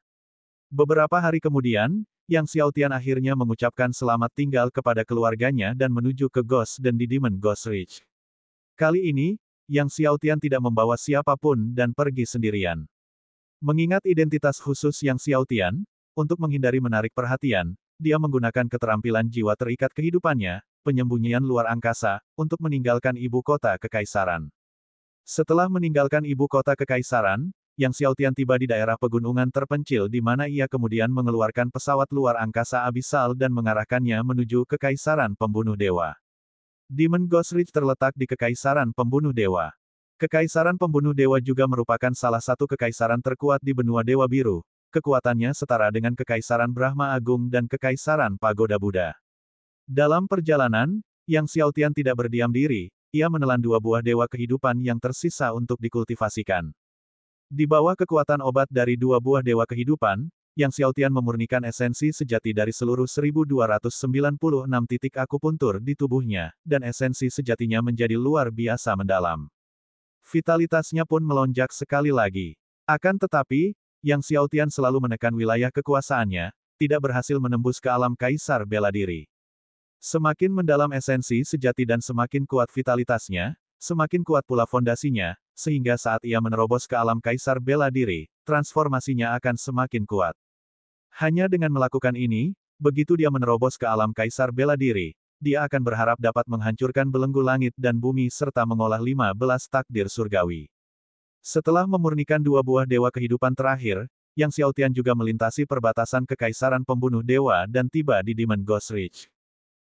A: Beberapa hari kemudian, Yang Xiaotian akhirnya mengucapkan selamat tinggal kepada keluarganya dan menuju ke Ghost dan di Demon Ghost Ridge. Kali ini, Yang Xiaotian tidak membawa siapapun dan pergi sendirian. Mengingat identitas khusus Yang Xiaotian, untuk menghindari menarik perhatian, dia menggunakan keterampilan jiwa terikat kehidupannya, penyembunyian luar angkasa, untuk meninggalkan ibu kota kekaisaran. Setelah meninggalkan ibu kota kekaisaran, Yang Xiaotian tiba di daerah pegunungan terpencil di mana ia kemudian mengeluarkan pesawat luar angkasa abisal dan mengarahkannya menuju Kekaisaran Pembunuh Dewa. Demon Ghost Ridge terletak di Kekaisaran Pembunuh Dewa. Kekaisaran Pembunuh Dewa juga merupakan salah satu kekaisaran terkuat di benua Dewa Biru. Kekuatannya setara dengan Kekaisaran Brahma Agung dan Kekaisaran Pagoda Buddha. Dalam perjalanan, Yang Xiaotian tidak berdiam diri, ia menelan 2 buah dewa kehidupan yang tersisa untuk dikultivasikan. Di bawah kekuatan obat dari 2 buah dewa kehidupan, Yang Xiaotian memurnikan esensi sejati dari seluruh 1296 titik akupuntur di tubuhnya, dan esensi sejatinya menjadi luar biasa mendalam. Vitalitasnya pun melonjak sekali lagi. Akan tetapi, Yang Xiaotian selalu menekan wilayah kekuasaannya, tidak berhasil menembus ke alam kaisar bela diri. Semakin mendalam esensi sejati dan semakin kuat vitalitasnya, semakin kuat pula fondasinya, sehingga saat ia menerobos ke alam kaisar bela diri, transformasinya akan semakin kuat. Hanya dengan melakukan ini, begitu dia menerobos ke alam kaisar bela diri, dia akan berharap dapat menghancurkan belenggu langit dan bumi serta mengolah 15 takdir surgawi. Setelah memurnikan 2 buah dewa kehidupan terakhir, Yang Xiaotian juga melintasi perbatasan Kekaisaran Pembunuh Dewa dan tiba di Demon Ghost Ridge.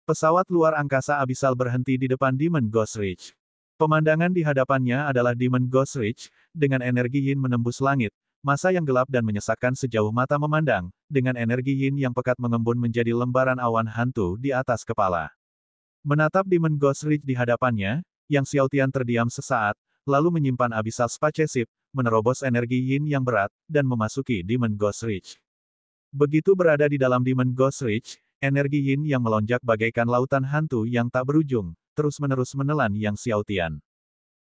A: Pesawat luar angkasa abisal berhenti di depan Demon Ghost Ridge. Pemandangan di hadapannya adalah Demon Ghost Ridge, dengan energi yin menembus langit, masa yang gelap dan menyesakkan sejauh mata memandang, dengan energi yin yang pekat mengembun menjadi lembaran awan hantu di atas kepala. Menatap Demon Ghost Ridge di hadapannya, Yang Xiaotian terdiam sesaat, lalu menyimpan Abyssal Spaceship, menerobos energi yin yang berat, dan memasuki Demon Ghost Ridge. Begitu berada di dalam Demon Ghost Ridge, energi yin yang melonjak bagaikan lautan hantu yang tak berujung, terus-menerus menelan Yang Xiaotian.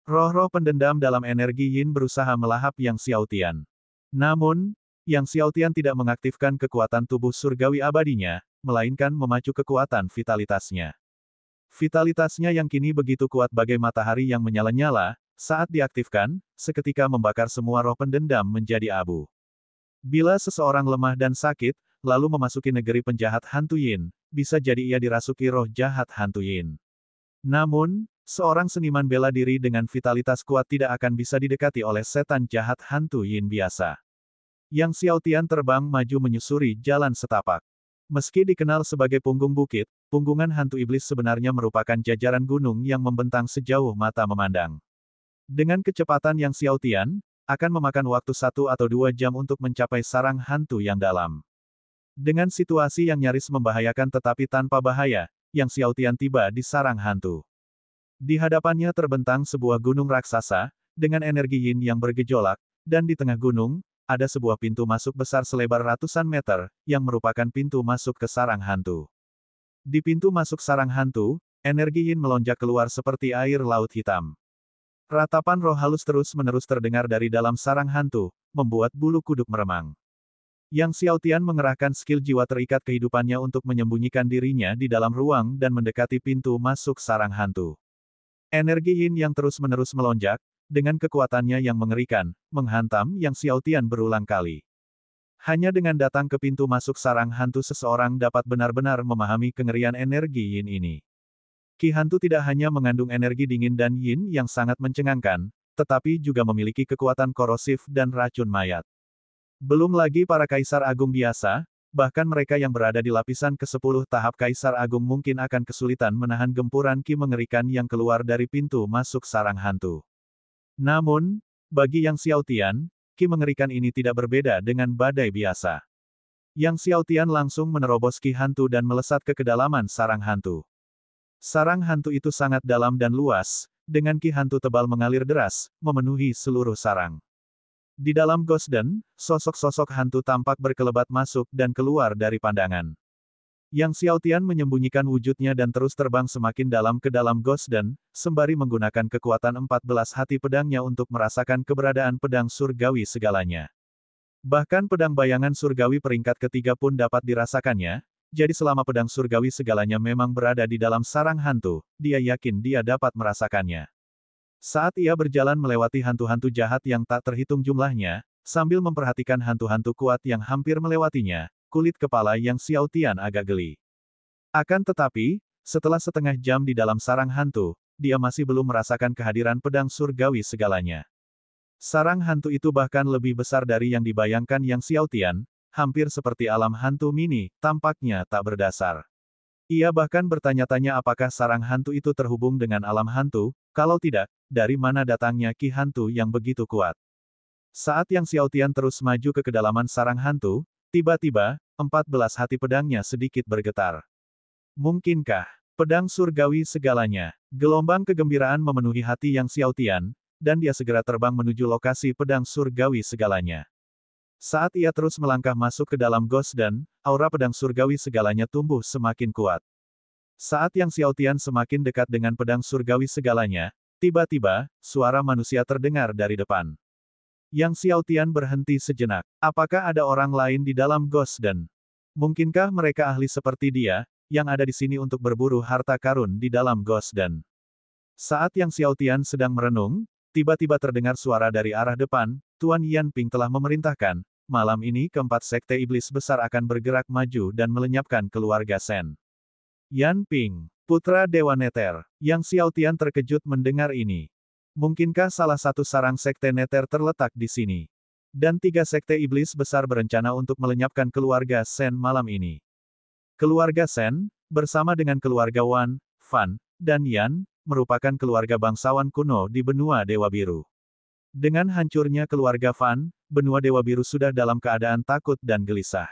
A: Roh-roh pendendam dalam energi yin berusaha melahap Yang Xiaotian. Namun, Yang Xiaotian tidak mengaktifkan kekuatan tubuh surgawi abadinya, melainkan memacu kekuatan vitalitasnya. Vitalitasnya yang kini begitu kuat bagai matahari yang menyala-nyala, saat diaktifkan, seketika membakar semua roh pendendam menjadi abu. Bila seseorang lemah dan sakit, lalu memasuki negeri penjahat hantu yin, bisa jadi ia dirasuki roh jahat hantu yin. Namun, seorang seniman bela diri dengan vitalitas kuat tidak akan bisa didekati oleh setan jahat hantu yin biasa. Yang Xiaotian terbang maju menyusuri jalan setapak. Meski dikenal sebagai punggung bukit, punggungan hantu iblis sebenarnya merupakan jajaran gunung yang membentang sejauh mata memandang. Dengan kecepatan Yang Xiaotian, akan memakan waktu 1 atau 2 jam untuk mencapai sarang hantu yang dalam. Dengan situasi yang nyaris membahayakan tetapi tanpa bahaya, Yang Xiaotian tiba di sarang hantu. Di hadapannya terbentang sebuah gunung raksasa, dengan energi yin yang bergejolak, dan di tengah gunung, ada sebuah pintu masuk besar selebar ratusan meter, yang merupakan pintu masuk ke sarang hantu. Di pintu masuk sarang hantu, energi yin melonjak keluar seperti air laut hitam. Ratapan roh halus terus-menerus terdengar dari dalam sarang hantu, membuat bulu kuduk meremang. Yang Xiaotian mengerahkan skill jiwa terikat kehidupannya untuk menyembunyikan dirinya di dalam ruang dan mendekati pintu masuk sarang hantu. Energi yin yang terus-menerus melonjak, dengan kekuatannya yang mengerikan, menghantam Yang Xiaotian berulang kali. Hanya dengan datang ke pintu masuk sarang hantu seseorang dapat benar-benar memahami kengerian energi yin ini. Ki hantu tidak hanya mengandung energi dingin dan yin yang sangat mencengangkan, tetapi juga memiliki kekuatan korosif dan racun mayat. Belum lagi para kaisar agung biasa, bahkan mereka yang berada di lapisan ke-10 tahap kaisar agung mungkin akan kesulitan menahan gempuran ki mengerikan yang keluar dari pintu masuk sarang hantu. Namun, bagi Yang Xiaotian, ki mengerikan ini tidak berbeda dengan badai biasa. Yang Xiaotian langsung menerobos ki hantu dan melesat ke kedalaman sarang hantu. Sarang hantu itu sangat dalam dan luas, dengan ki hantu tebal mengalir deras, memenuhi seluruh sarang. Di dalam Ghost Den, sosok-sosok hantu tampak berkelebat masuk dan keluar dari pandangan. Yang Xiaotian menyembunyikan wujudnya dan terus terbang semakin dalam ke dalam Gosden, sembari menggunakan kekuatan 14 hati pedangnya untuk merasakan keberadaan pedang surgawi segalanya. Bahkan pedang bayangan surgawi peringkat ketiga pun dapat dirasakannya, jadi selama pedang surgawi segalanya memang berada di dalam sarang hantu, dia yakin dia dapat merasakannya. Saat ia berjalan melewati hantu-hantu jahat yang tak terhitung jumlahnya, sambil memperhatikan hantu-hantu kuat yang hampir melewatinya, kulit kepala Yang Xiaotian agak geli. Akan tetapi, setelah setengah jam di dalam sarang hantu, dia masih belum merasakan kehadiran pedang surgawi segalanya. Sarang hantu itu bahkan lebih besar dari yang dibayangkan Yang Xiaotian, hampir seperti alam hantu mini, tampaknya tak berdasar. Ia bahkan bertanya-tanya apakah sarang hantu itu terhubung dengan alam hantu, kalau tidak, dari mana datangnya ki hantu yang begitu kuat. Saat Yang Xiaotian terus maju ke kedalaman sarang hantu, tiba-tiba, 14 hati pedangnya sedikit bergetar. Mungkinkah pedang surgawi segalanya? Gelombang kegembiraan memenuhi hati Yang Xiaotian, dan dia segera terbang menuju lokasi pedang surgawi segalanya. Saat ia terus melangkah masuk ke dalam Gosden, aura pedang surgawi segalanya tumbuh semakin kuat. Saat Yang Xiaotian semakin dekat dengan pedang surgawi segalanya, tiba-tiba, suara manusia terdengar dari depan. Yang Xiaotian berhenti sejenak. Apakah ada orang lain di dalam Gosden? Mungkinkah mereka ahli seperti dia, yang ada di sini untuk berburu harta karun di dalam Gosden? Saat Yang Xiaotian sedang merenung, tiba-tiba terdengar suara dari arah depan, Tuan Yanping telah memerintahkan, malam ini keempat sekte iblis besar akan bergerak maju dan melenyapkan keluarga Shen. Yanping, putra Dewa Neter. Yang Xiaotian terkejut mendengar ini. Mungkinkah salah satu sarang sekte Neter terletak di sini? Dan 3 sekte iblis besar berencana untuk melenyapkan keluarga Shen malam ini. Keluarga Shen, bersama dengan keluarga Wan, Fan, dan Yan, merupakan keluarga bangsawan kuno di benua Dewa Biru. Dengan hancurnya keluarga Fan, benua Dewa Biru sudah dalam keadaan takut dan gelisah.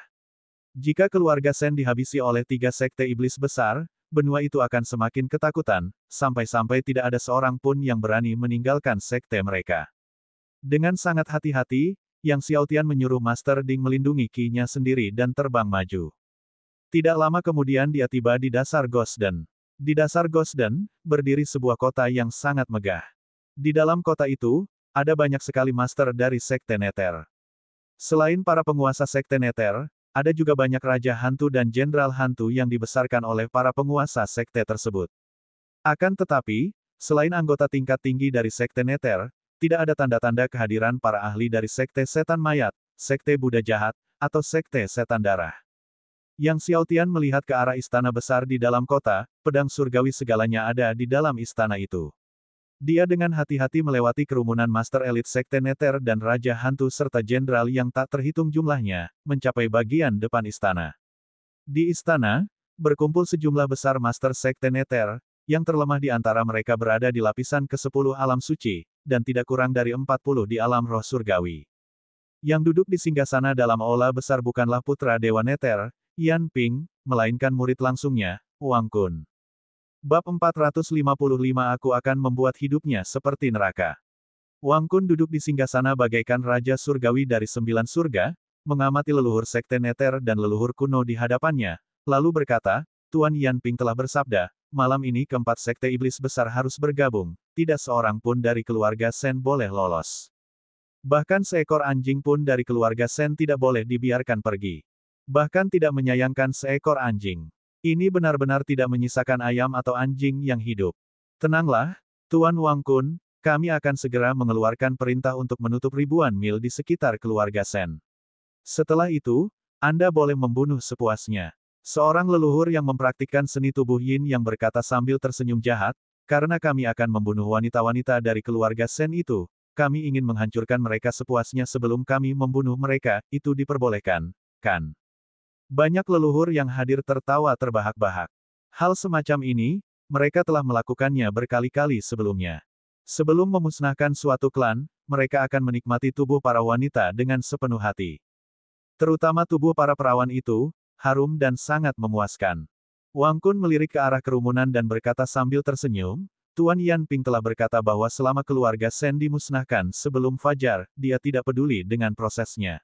A: Jika keluarga Shen dihabisi oleh 3 sekte iblis besar, benua itu akan semakin ketakutan, sampai-sampai tidak ada seorang pun yang berani meninggalkan sekte mereka. Dengan sangat hati-hati, Yang Xiaotian menyuruh Master Ding melindungi ki-nya sendiri dan terbang maju. Tidak lama kemudian dia tiba di dasar Gosden. Di dasar Gosden, berdiri sebuah kota yang sangat megah. Di dalam kota itu, ada banyak sekali master dari sekte Neter. Selain para penguasa sekte Neter, ada juga banyak raja hantu dan jenderal hantu yang dibesarkan oleh para penguasa sekte tersebut. Akan tetapi, selain anggota tingkat tinggi dari sekte Neter, tidak ada tanda-tanda kehadiran para ahli dari sekte setan mayat, sekte Buddha jahat, atau sekte setan darah. Yang Xiaotian melihat ke arah istana besar di dalam kota, pedang surgawi segalanya ada di dalam istana itu. Dia dengan hati-hati melewati kerumunan master elit sekte Neter dan raja hantu serta jenderal yang tak terhitung jumlahnya, mencapai bagian depan istana. Di istana, berkumpul sejumlah besar master sekte Neter, yang terlemah di antara mereka berada di lapisan ke-10 alam suci, dan tidak kurang dari 40 di alam roh surgawi. Yang duduk di singgasana dalam aula besar bukanlah putra Dewa Neter, Yanping, melainkan murid langsungnya, Wang Kun. Bab 455 Aku akan membuat hidupnya seperti neraka. Wang Kun duduk di singgasana bagaikan raja surgawi dari 9 surga, mengamati leluhur sekte Neter dan leluhur kuno di hadapannya, lalu berkata, Tuan Yanping telah bersabda, malam ini keempat sekte iblis besar harus bergabung, tidak seorang pun dari keluarga Shen boleh lolos. Bahkan seekor anjing pun dari keluarga Shen tidak boleh dibiarkan pergi. Bahkan tidak menyayangkan seekor anjing. Ini benar-benar tidak menyisakan ayam atau anjing yang hidup. Tenanglah, Tuan Wang Kun, kami akan segera mengeluarkan perintah untuk menutup ribuan mil di sekitar keluarga Shen. Setelah itu, Anda boleh membunuh sepuasnya. Seorang leluhur yang mempraktikkan seni tubuh yin yang berkata sambil tersenyum jahat, karena kami akan membunuh wanita-wanita dari keluarga Shen itu, kami ingin menghancurkan mereka sepuasnya sebelum kami membunuh mereka, itu diperbolehkan, kan? Banyak leluhur yang hadir tertawa terbahak-bahak. Hal semacam ini, mereka telah melakukannya berkali-kali sebelumnya. Sebelum memusnahkan suatu klan, mereka akan menikmati tubuh para wanita dengan sepenuh hati. Terutama tubuh para perawan itu, harum dan sangat memuaskan. Wang Kun melirik ke arah kerumunan dan berkata sambil tersenyum, Tuan Yanping telah berkata bahwa selama keluarga Shen dimusnahkan sebelum fajar, dia tidak peduli dengan prosesnya.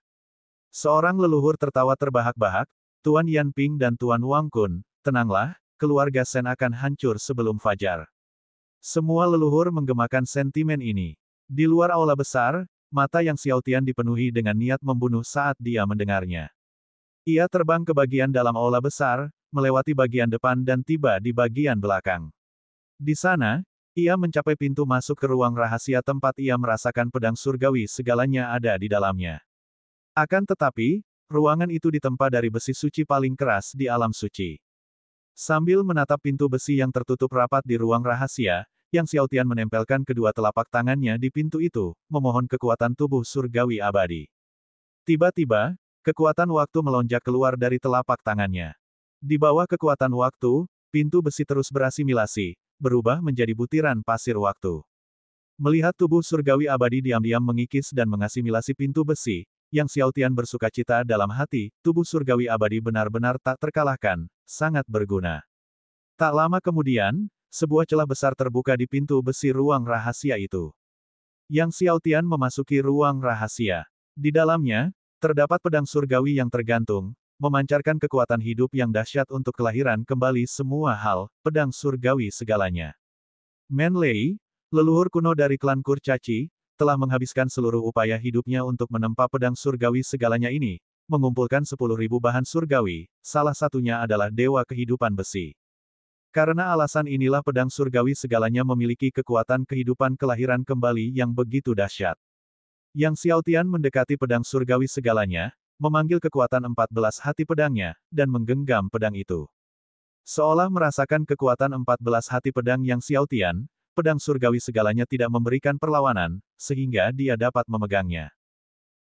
A: Seorang leluhur tertawa terbahak-bahak, Tuan Yanping dan Tuan Wang Kun, tenanglah, keluarga Sen akan hancur sebelum fajar. Semua leluhur menggemakan sentimen ini. Di luar aula besar, mata Yang Xiaotian dipenuhi dengan niat membunuh saat dia mendengarnya. Ia terbang ke bagian dalam aula besar, melewati bagian depan dan tiba di bagian belakang. Di sana, ia mencapai pintu masuk ke ruang rahasia tempat ia merasakan pedang surgawi segalanya ada di dalamnya. Akan tetapi, ruangan itu ditempa dari besi suci paling keras di alam suci. Sambil menatap pintu besi yang tertutup rapat di ruang rahasia, Yang Xiaotian menempelkan kedua telapak tangannya di pintu itu, memohon kekuatan tubuh surgawi abadi. Tiba-tiba, kekuatan waktu melonjak keluar dari telapak tangannya. Di bawah kekuatan waktu, pintu besi terus berasimilasi, berubah menjadi butiran pasir waktu. Melihat tubuh surgawi abadi diam-diam mengikis dan mengasimilasi pintu besi, Yang Xiaotian bersukacita dalam hati, tubuh surgawi abadi benar-benar tak terkalahkan, sangat berguna. Tak lama kemudian, sebuah celah besar terbuka di pintu besi ruang rahasia itu. Yang Xiaotian memasuki ruang rahasia. Di dalamnya, terdapat pedang surgawi yang tergantung, memancarkan kekuatan hidup yang dahsyat untuk kelahiran kembali semua hal, pedang surgawi segalanya. Man Lei, leluhur kuno dari klan Kurcaci, telah menghabiskan seluruh upaya hidupnya untuk menempa pedang surgawi segalanya ini, mengumpulkan 10.000 bahan surgawi, salah satunya adalah Dewa Kehidupan Besi. Karena alasan inilah pedang surgawi segalanya memiliki kekuatan kehidupan kelahiran kembali yang begitu dahsyat. Yang Xiaotian mendekati pedang surgawi segalanya, memanggil kekuatan 14 hati pedangnya, dan menggenggam pedang itu. Seolah merasakan kekuatan 14 hati pedang Yang Xiaotian, pedang surgawi segalanya tidak memberikan perlawanan, sehingga dia dapat memegangnya.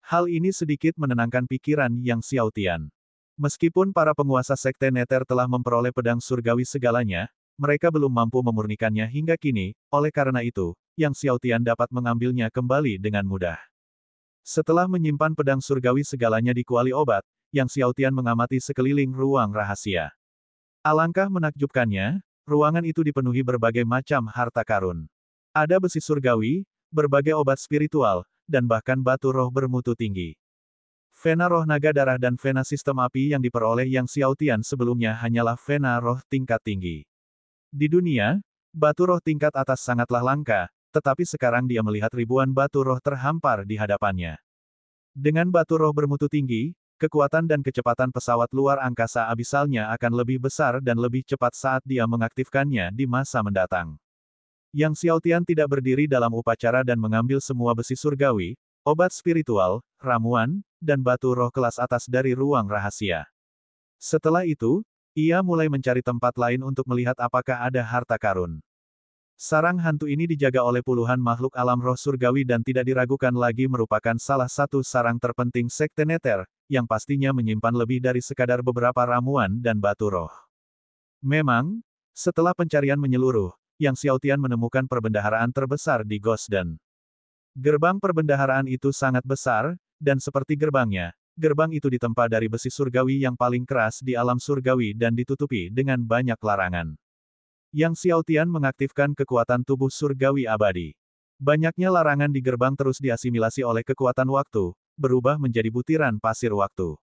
A: Hal ini sedikit menenangkan pikiran Yang Xiaotian. Meskipun para penguasa Sekte Nether telah memperoleh pedang surgawi segalanya, mereka belum mampu memurnikannya hingga kini, oleh karena itu, Yang Xiaotian dapat mengambilnya kembali dengan mudah. Setelah menyimpan pedang surgawi segalanya di kuali obat, Yang Xiaotian mengamati sekeliling ruang rahasia. Alangkah menakjubkannya, ruangan itu dipenuhi berbagai macam harta karun. Ada besi surgawi, berbagai obat spiritual, dan bahkan batu roh bermutu tinggi. Vena roh naga darah dan vena sistem api yang diperoleh Yang Xiaotian sebelumnya hanyalah vena roh tingkat tinggi. Di dunia, batu roh tingkat atas sangatlah langka, tetapi sekarang dia melihat ribuan batu roh terhampar di hadapannya. Dengan batu roh bermutu tinggi, kekuatan dan kecepatan pesawat luar angkasa abisalnya akan lebih besar dan lebih cepat saat dia mengaktifkannya di masa mendatang. Yang Xiaotian tidak berdiri dalam upacara dan mengambil semua besi surgawi, obat spiritual, ramuan, dan batu roh kelas atas dari ruang rahasia. Setelah itu, ia mulai mencari tempat lain untuk melihat apakah ada harta karun. Sarang hantu ini dijaga oleh puluhan makhluk alam roh surgawi dan tidak diragukan lagi merupakan salah satu sarang terpenting Sekte Nether, yang pastinya menyimpan lebih dari sekadar beberapa ramuan dan batu roh. Memang, setelah pencarian menyeluruh, Yang Xiaotian menemukan perbendaharaan terbesar di Gosden. Gerbang perbendaharaan itu sangat besar, dan seperti gerbangnya, gerbang itu ditempa dari besi surgawi yang paling keras di alam surgawi dan ditutupi dengan banyak larangan. Yang Xiaotian mengaktifkan kekuatan tubuh surgawi abadi. Banyaknya larangan di gerbang terus diasimilasi oleh kekuatan waktu, berubah menjadi butiran pasir waktu.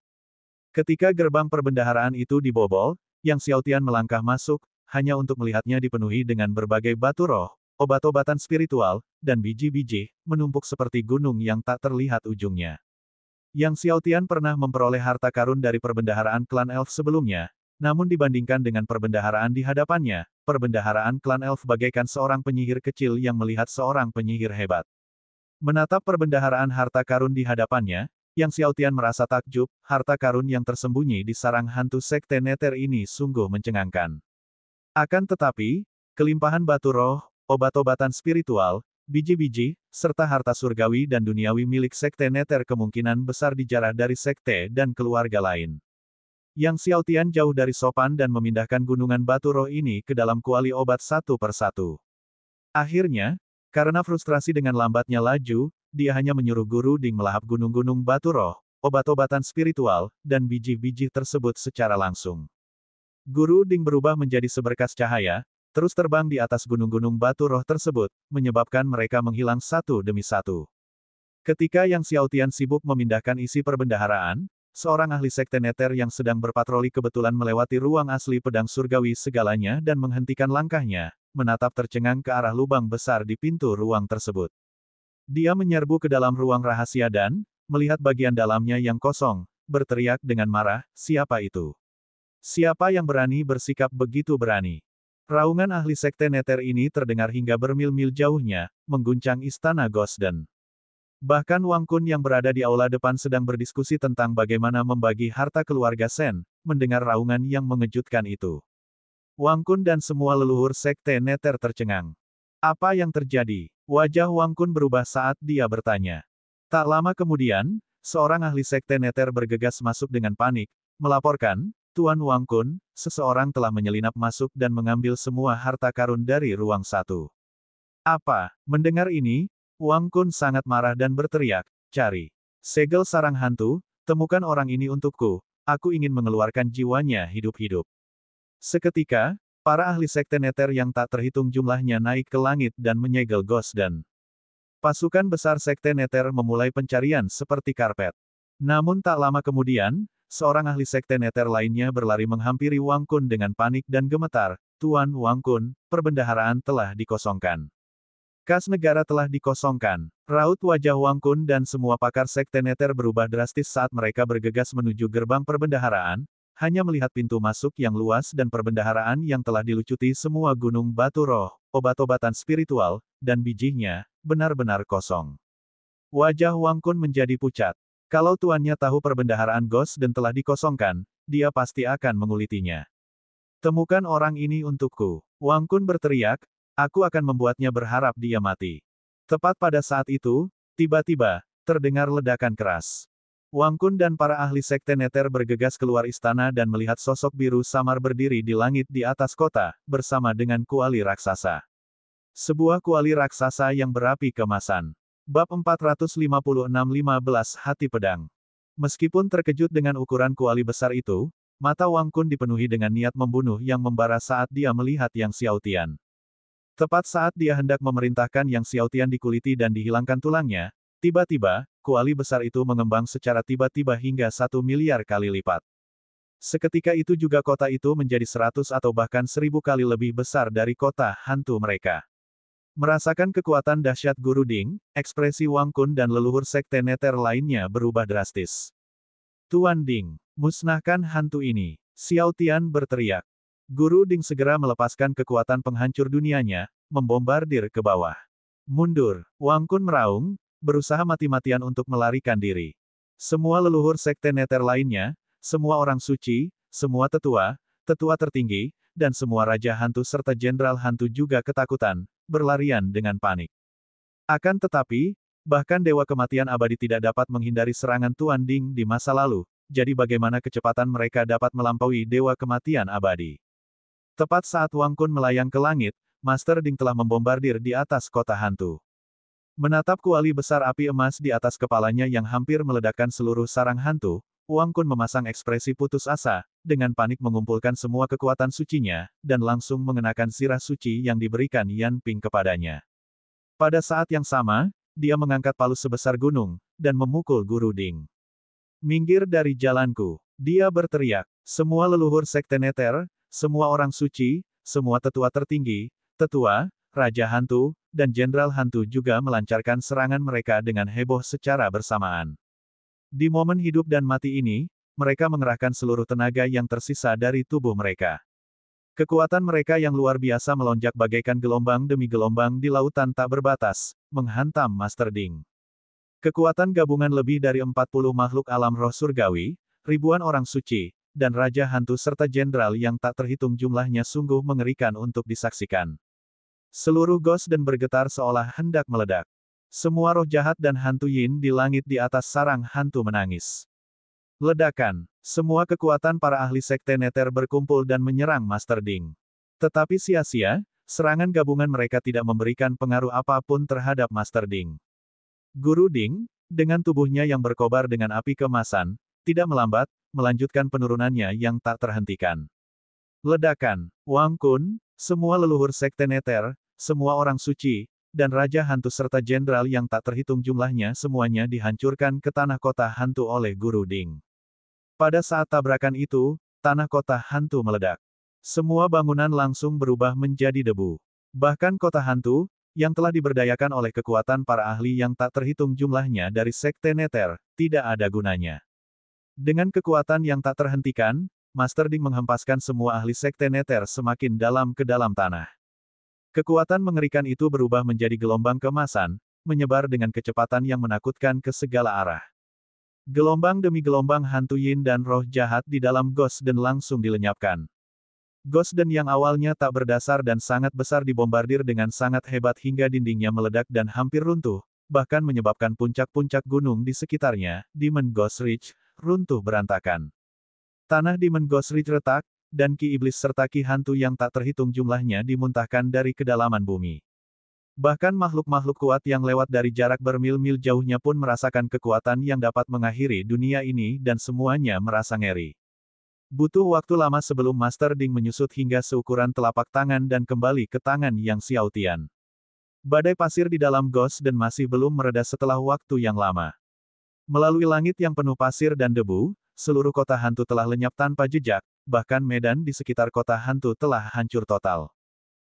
A: Ketika gerbang perbendaharaan itu dibobol, Yang Xiaotian melangkah masuk, hanya untuk melihatnya dipenuhi dengan berbagai batu roh, obat-obatan spiritual, dan biji-biji, menumpuk seperti gunung yang tak terlihat ujungnya. Yang Xiaotian pernah memperoleh harta karun dari perbendaharaan klan elf sebelumnya, namun dibandingkan dengan perbendaharaan di hadapannya, perbendaharaan klan elf bagaikan seorang penyihir kecil yang melihat seorang penyihir hebat. Menatap perbendaharaan harta karun di hadapannya, Yang Xiaotian merasa takjub, harta karun yang tersembunyi di sarang hantu Sekte Nether ini sungguh mencengangkan. Akan tetapi, kelimpahan batu roh, obat-obatan spiritual, biji-biji, serta harta surgawi dan duniawi milik Sekte Nether kemungkinan besar dijarah dari sekte dan keluarga lain. Yang Xiaotian jauh dari sopan dan memindahkan gunungan batu roh ini ke dalam kuali obat satu persatu. Akhirnya, karena frustrasi dengan lambatnya laju, dia hanya menyuruh Guru Ding melahap gunung-gunung batu roh, obat-obatan spiritual, dan biji-biji tersebut secara langsung. Guru Ding berubah menjadi seberkas cahaya, terus terbang di atas gunung-gunung batu roh tersebut, menyebabkan mereka menghilang satu demi satu. Ketika Yang Xiaotian sibuk memindahkan isi perbendaharaan, seorang ahli sekte neter yang sedang berpatroli kebetulan melewati ruang asli pedang surgawi segalanya dan menghentikan langkahnya, menatap tercengang ke arah lubang besar di pintu ruang tersebut. Dia menyerbu ke dalam ruang rahasia dan, melihat bagian dalamnya yang kosong, berteriak dengan marah, "Siapa itu? Siapa yang berani bersikap begitu berani?" Raungan ahli sekte neter ini terdengar hingga bermil-mil jauhnya, mengguncang istana Gosden. Bahkan Wang Kun yang berada di aula depan sedang berdiskusi tentang bagaimana membagi harta keluarga Sen, mendengar raungan yang mengejutkan itu. Wang Kun dan semua leluhur sekte neter tercengang. Apa yang terjadi? Wajah Wang Kun berubah saat dia bertanya. Tak lama kemudian, seorang ahli sekte neter bergegas masuk dengan panik, melaporkan, "Tuan Wang Kun, seseorang telah menyelinap masuk dan mengambil semua harta karun dari ruang 1. Apa? Mendengar ini, Wang Kun sangat marah dan berteriak, "Cari segel sarang hantu, temukan orang ini untukku, aku ingin mengeluarkan jiwanya hidup-hidup." Seketika, para ahli sekte neter yang tak terhitung jumlahnya naik ke langit dan menyegel Gosden. Pasukan besar sekte neter memulai pencarian seperti karpet. Namun tak lama kemudian, seorang ahli sekte neter lainnya berlari menghampiri Wang Kun dengan panik dan gemetar, "Tuan Wang Kun, perbendaharaan telah dikosongkan. Kas negara telah dikosongkan." Raut wajah Wang Kun dan semua pakar sekte neter berubah drastis saat mereka bergegas menuju gerbang perbendaharaan, hanya melihat pintu masuk yang luas dan perbendaharaan yang telah dilucuti semua gunung batu roh, obat-obatan spiritual, dan bijinya, benar-benar kosong. Wajah Wang Kun menjadi pucat. Kalau tuannya tahu perbendaharaan Gosden telah dikosongkan, dia pasti akan mengulitinya. "Temukan orang ini untukku." Wang Kun berteriak, "Aku akan membuatnya berharap dia mati." Tepat pada saat itu, tiba-tiba, terdengar ledakan keras. Wang Kun dan para ahli sekte neter bergegas keluar istana dan melihat sosok biru samar berdiri di langit di atas kota, bersama dengan kuali raksasa. Sebuah kuali raksasa yang berapi kemasan. Bab 456-15 Hati Pedang. Meskipun terkejut dengan ukuran kuali besar itu, mata Wang Kun dipenuhi dengan niat membunuh yang membara saat dia melihat Yang Xiaotian. Tepat saat dia hendak memerintahkan Yang Xiaotian dikuliti dan dihilangkan tulangnya, tiba-tiba, kuali besar itu mengembang secara tiba-tiba hingga 1 miliar kali lipat. Seketika itu juga kota itu menjadi 100 atau bahkan 1000 kali lebih besar dari kota hantu mereka. Merasakan kekuatan dahsyat Guru Ding, ekspresi Wang Kun dan leluhur sekte neter lainnya berubah drastis. "Tuan Ding, musnahkan hantu ini!" Xiaotian berteriak. Guru Ding segera melepaskan kekuatan penghancur dunianya, membombardir ke bawah. "Mundur!" Wang Kun meraung, berusaha mati-matian untuk melarikan diri. Semua leluhur sekte neter lainnya, semua orang suci, semua tetua, tetua tertinggi, dan semua raja hantu serta jenderal hantu juga ketakutan, berlarian dengan panik. Akan tetapi, bahkan Dewa Kematian Abadi tidak dapat menghindari serangan Tuan Ding di masa lalu, jadi bagaimana kecepatan mereka dapat melampaui Dewa Kematian Abadi? Tepat saat Wang Kun melayang ke langit, Master Ding telah membombardir di atas kota hantu. Menatap kuali besar api emas di atas kepalanya yang hampir meledakkan seluruh sarang hantu, Wang Kun memasang ekspresi putus asa, dengan panik mengumpulkan semua kekuatan sucinya, dan langsung mengenakan sirah suci yang diberikan Yan Ping kepadanya. Pada saat yang sama, dia mengangkat palu sebesar gunung, dan memukul Guru Ding. "Minggir dari jalanku!" Dia berteriak. Semua leluhur sekte neter, semua orang suci, semua tetua tertinggi, tetua, raja hantu, dan jenderal hantu juga melancarkan serangan mereka dengan heboh secara bersamaan. Di momen hidup dan mati ini, mereka mengerahkan seluruh tenaga yang tersisa dari tubuh mereka. Kekuatan mereka yang luar biasa melonjak bagaikan gelombang demi gelombang di lautan tak berbatas, menghantam Master Ding. Kekuatan gabungan lebih dari 40 makhluk alam roh surgawi, ribuan orang suci, dan raja hantu serta jenderal yang tak terhitung jumlahnya sungguh mengerikan untuk disaksikan. Seluruh Gosden bergetar seolah hendak meledak. Semua roh jahat dan hantu yin di langit di atas sarang hantu menangis. Ledakan. Semua kekuatan para ahli sekte neter berkumpul dan menyerang Master Ding. Tetapi sia-sia, serangan gabungan mereka tidak memberikan pengaruh apapun terhadap Master Ding. Guru Ding, dengan tubuhnya yang berkobar dengan api kemasan, tidak melambat, melanjutkan penurunannya yang tak terhentikan. Ledakan. Wang Kun, semua leluhur sekte neter, semua orang suci, dan raja hantu serta jenderal yang tak terhitung jumlahnya semuanya dihancurkan ke tanah kota hantu oleh Guru Ding. Pada saat tabrakan itu, tanah kota hantu meledak. Semua bangunan langsung berubah menjadi debu. Bahkan kota hantu, yang telah diberdayakan oleh kekuatan para ahli yang tak terhitung jumlahnya dari Sekte Nether, tidak ada gunanya. Dengan kekuatan yang tak terhentikan, Master Ding menghempaskan semua ahli Sekte Nether semakin dalam ke dalam tanah. Kekuatan mengerikan itu berubah menjadi gelombang keemasan, menyebar dengan kecepatan yang menakutkan ke segala arah. Gelombang demi gelombang hantu yin dan roh jahat di dalam Gosden langsung dilenyapkan. Gosden yang awalnya tak berdasar dan sangat besar dibombardir dengan sangat hebat hingga dindingnya meledak dan hampir runtuh, bahkan menyebabkan puncak-puncak gunung di sekitarnya, Demon Ghost Ridge, runtuh berantakan. Tanah Demon Ghost Ridge retak, dan ki iblis serta ki hantu yang tak terhitung jumlahnya dimuntahkan dari kedalaman bumi. Bahkan makhluk-makhluk kuat yang lewat dari jarak bermil-mil jauhnya pun merasakan kekuatan yang dapat mengakhiri dunia ini dan semuanya merasa ngeri. Butuh waktu lama sebelum Master Ding menyusut hingga seukuran telapak tangan dan kembali ke tangan Yang Xiaotian. Badai pasir di dalam Gosden masih belum mereda setelah waktu yang lama. Melalui langit yang penuh pasir dan debu, seluruh kota hantu telah lenyap tanpa jejak, bahkan medan di sekitar kota hantu telah hancur total.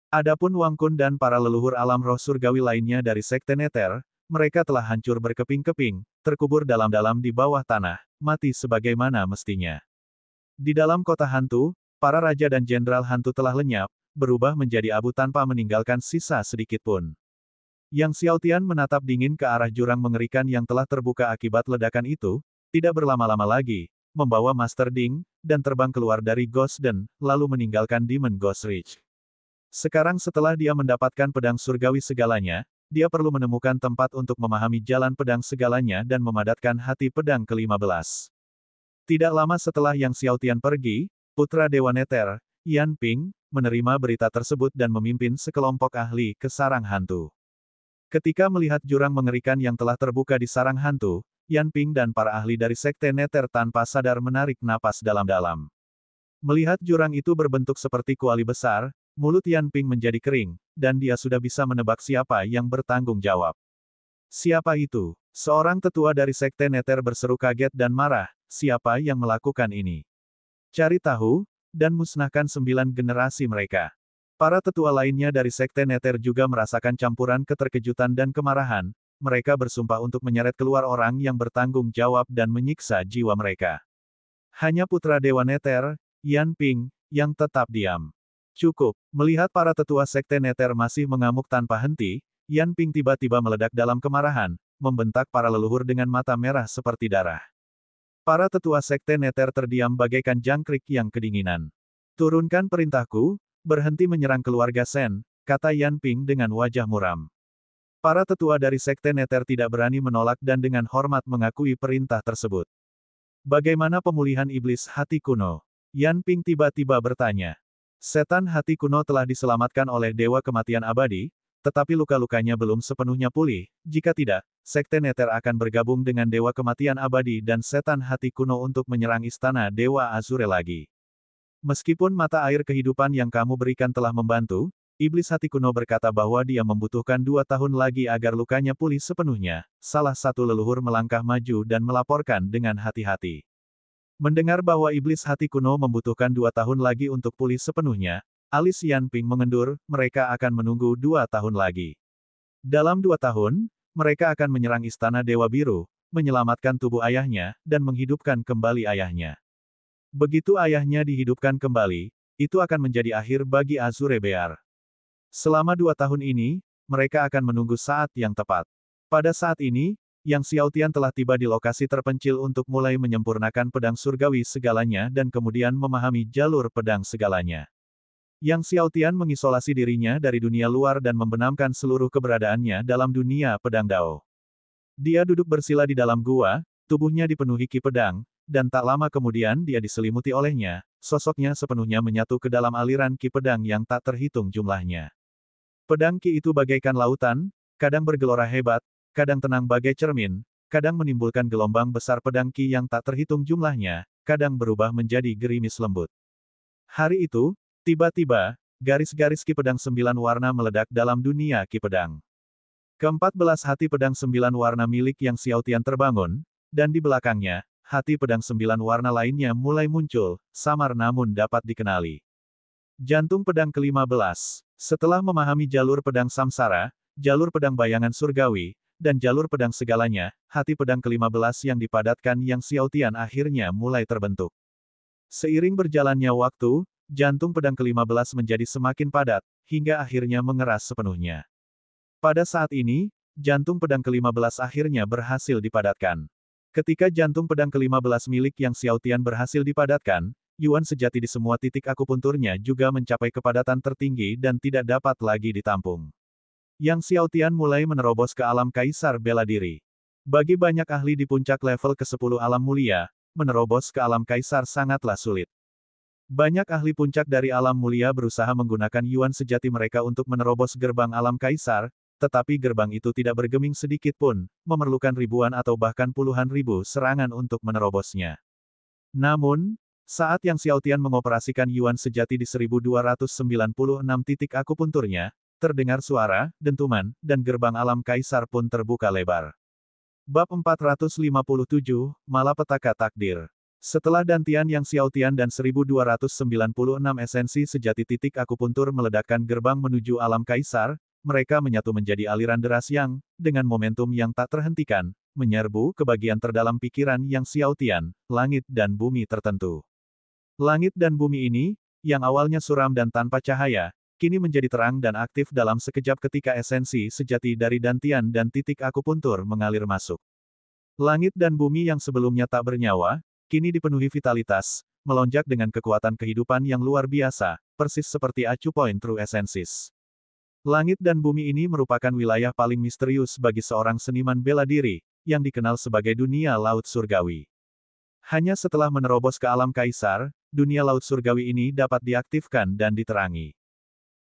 A: Adapun Wang Kun dan para leluhur alam roh surgawi lainnya dari Sekte Nether, mereka telah hancur berkeping-keping, terkubur dalam-dalam di bawah tanah, mati sebagaimana mestinya. Di dalam kota hantu, para raja dan jenderal hantu telah lenyap, berubah menjadi abu tanpa meninggalkan sisa sedikit pun. Yang Xiaotian menatap dingin ke arah jurang mengerikan yang telah terbuka akibat ledakan itu, tidak berlama-lama lagi, membawa Master Ding, dan terbang keluar dari Gosden, lalu meninggalkan Demon Ghost Ridge. Sekarang setelah dia mendapatkan pedang surgawi segalanya, dia perlu menemukan tempat untuk memahami jalan pedang segalanya dan memadatkan hati pedang ke-15. Tidak lama setelah Yang Xiaotian pergi, putra Dewa Nether, Yan Ping, menerima berita tersebut dan memimpin sekelompok ahli ke sarang hantu. Ketika melihat jurang mengerikan yang telah terbuka di sarang hantu, Yan Ping dan para ahli dari Sekte Nether tanpa sadar menarik napas dalam-dalam. Melihat jurang itu berbentuk seperti kuali besar, mulut Yan Ping menjadi kering, dan dia sudah bisa menebak siapa yang bertanggung jawab. Siapa itu? Seorang tetua dari Sekte Nether berseru kaget dan marah, siapa yang melakukan ini? Cari tahu, dan musnahkan 9 generasi mereka. Para tetua lainnya dari Sekte Nether juga merasakan campuran keterkejutan dan kemarahan, mereka bersumpah untuk menyeret keluar orang yang bertanggung jawab dan menyiksa jiwa mereka. Hanya putra Dewa Nether, Yan Ping, yang tetap diam. Cukup, melihat para tetua Sekte Nether masih mengamuk tanpa henti, Yan Ping tiba-tiba meledak dalam kemarahan, membentak para leluhur dengan mata merah seperti darah. Para tetua Sekte Nether terdiam bagaikan jangkrik yang kedinginan. Turunkan perintahku, berhenti menyerang keluarga Sen, kata Yan Ping dengan wajah muram. Para tetua dari Sekte Nether tidak berani menolak dan dengan hormat mengakui perintah tersebut. Bagaimana pemulihan iblis hati kuno? Yan Ping tiba-tiba bertanya. Setan hati kuno telah diselamatkan oleh Dewa Kematian Abadi, tetapi luka-lukanya belum sepenuhnya pulih, jika tidak, Sekte Nether akan bergabung dengan Dewa Kematian Abadi dan Setan hati kuno untuk menyerang istana Dewa Azure lagi. Meskipun mata air kehidupan yang kamu berikan telah membantu, iblis hati kuno berkata bahwa dia membutuhkan 2 tahun lagi agar lukanya pulih sepenuhnya. Salah satu leluhur melangkah maju dan melaporkan dengan hati-hati. Mendengar bahwa iblis hati kuno membutuhkan 2 tahun lagi untuk pulih sepenuhnya, alis Yan Ping mengendur, mereka akan menunggu 2 tahun lagi. Dalam 2 tahun, mereka akan menyerang istana Dewa Biru, menyelamatkan tubuh ayahnya, dan menghidupkan kembali ayahnya. Begitu ayahnya dihidupkan kembali, itu akan menjadi akhir bagi Azure Bear. Selama 2 tahun ini, mereka akan menunggu saat yang tepat. Pada saat ini, Yang Xiaotian telah tiba di lokasi terpencil untuk mulai menyempurnakan pedang surgawi segalanya dan kemudian memahami jalur pedang segalanya. Yang Xiaotian mengisolasi dirinya dari dunia luar dan membenamkan seluruh keberadaannya dalam dunia pedang Dao. Dia duduk bersila di dalam gua, tubuhnya dipenuhi ki pedang, dan tak lama kemudian dia diselimuti olehnya, sosoknya sepenuhnya menyatu ke dalam aliran ki pedang yang tak terhitung jumlahnya. Pedang ki itu bagaikan lautan, kadang bergelora hebat, kadang tenang bagai cermin, kadang menimbulkan gelombang besar pedang ki yang tak terhitung jumlahnya, kadang berubah menjadi gerimis lembut. Hari itu, tiba-tiba, garis-garis ki pedang 9 warna meledak dalam dunia ki pedang. Ke-14 hati pedang 9 warna milik Yang Xiaotian terbangun, dan di belakangnya, hati pedang 9 warna lainnya mulai muncul, samar namun dapat dikenali. Jantung pedang ke-15. Setelah memahami jalur pedang samsara, jalur pedang bayangan surgawi, dan jalur pedang segalanya, hati pedang ke-15 yang dipadatkan Yang Xiaotian akhirnya mulai terbentuk. Seiring berjalannya waktu, jantung pedang ke-15 menjadi semakin padat, hingga akhirnya mengeras sepenuhnya. Pada saat ini, jantung pedang ke-15 akhirnya berhasil dipadatkan. Ketika jantung pedang ke-15 milik Yang Xiaotian berhasil dipadatkan, Yuan sejati di semua titik akupunturnya juga mencapai kepadatan tertinggi dan tidak dapat lagi ditampung. Yang Xiaotian mulai menerobos ke alam kaisar bela diri. Bagi banyak ahli di puncak level ke-10 alam mulia, menerobos ke alam kaisar sangatlah sulit. Banyak ahli puncak dari alam mulia berusaha menggunakan Yuan sejati mereka untuk menerobos gerbang alam kaisar, tetapi gerbang itu tidak bergeming sedikit pun, memerlukan ribuan atau bahkan puluhan ribu serangan untuk menerobosnya. Namun, saat Yang Xiaotian mengoperasikan Yuan sejati di 1296 titik akupunturnya, terdengar suara, dentuman, dan gerbang alam kaisar pun terbuka lebar. Bab 457, Malapetaka Takdir. Setelah dantian Yang Xiaotian dan 1296 esensi sejati titik akupuntur meledakkan gerbang menuju alam kaisar, mereka menyatu menjadi aliran deras yang, dengan momentum yang tak terhentikan, menyerbu ke bagian terdalam pikiran Yang Xiaotian, langit dan bumi tertentu. Langit dan bumi ini, yang awalnya suram dan tanpa cahaya, kini menjadi terang dan aktif dalam sekejap ketika esensi sejati dari dantian dan titik akupuntur mengalir masuk. Langit dan bumi yang sebelumnya tak bernyawa, kini dipenuhi vitalitas, melonjak dengan kekuatan kehidupan yang luar biasa, persis seperti acupoint true essences. Langit dan bumi ini merupakan wilayah paling misterius bagi seorang seniman bela diri, yang dikenal sebagai dunia laut surgawi. Hanya setelah menerobos ke alam kaisar, dunia laut surgawi ini dapat diaktifkan dan diterangi.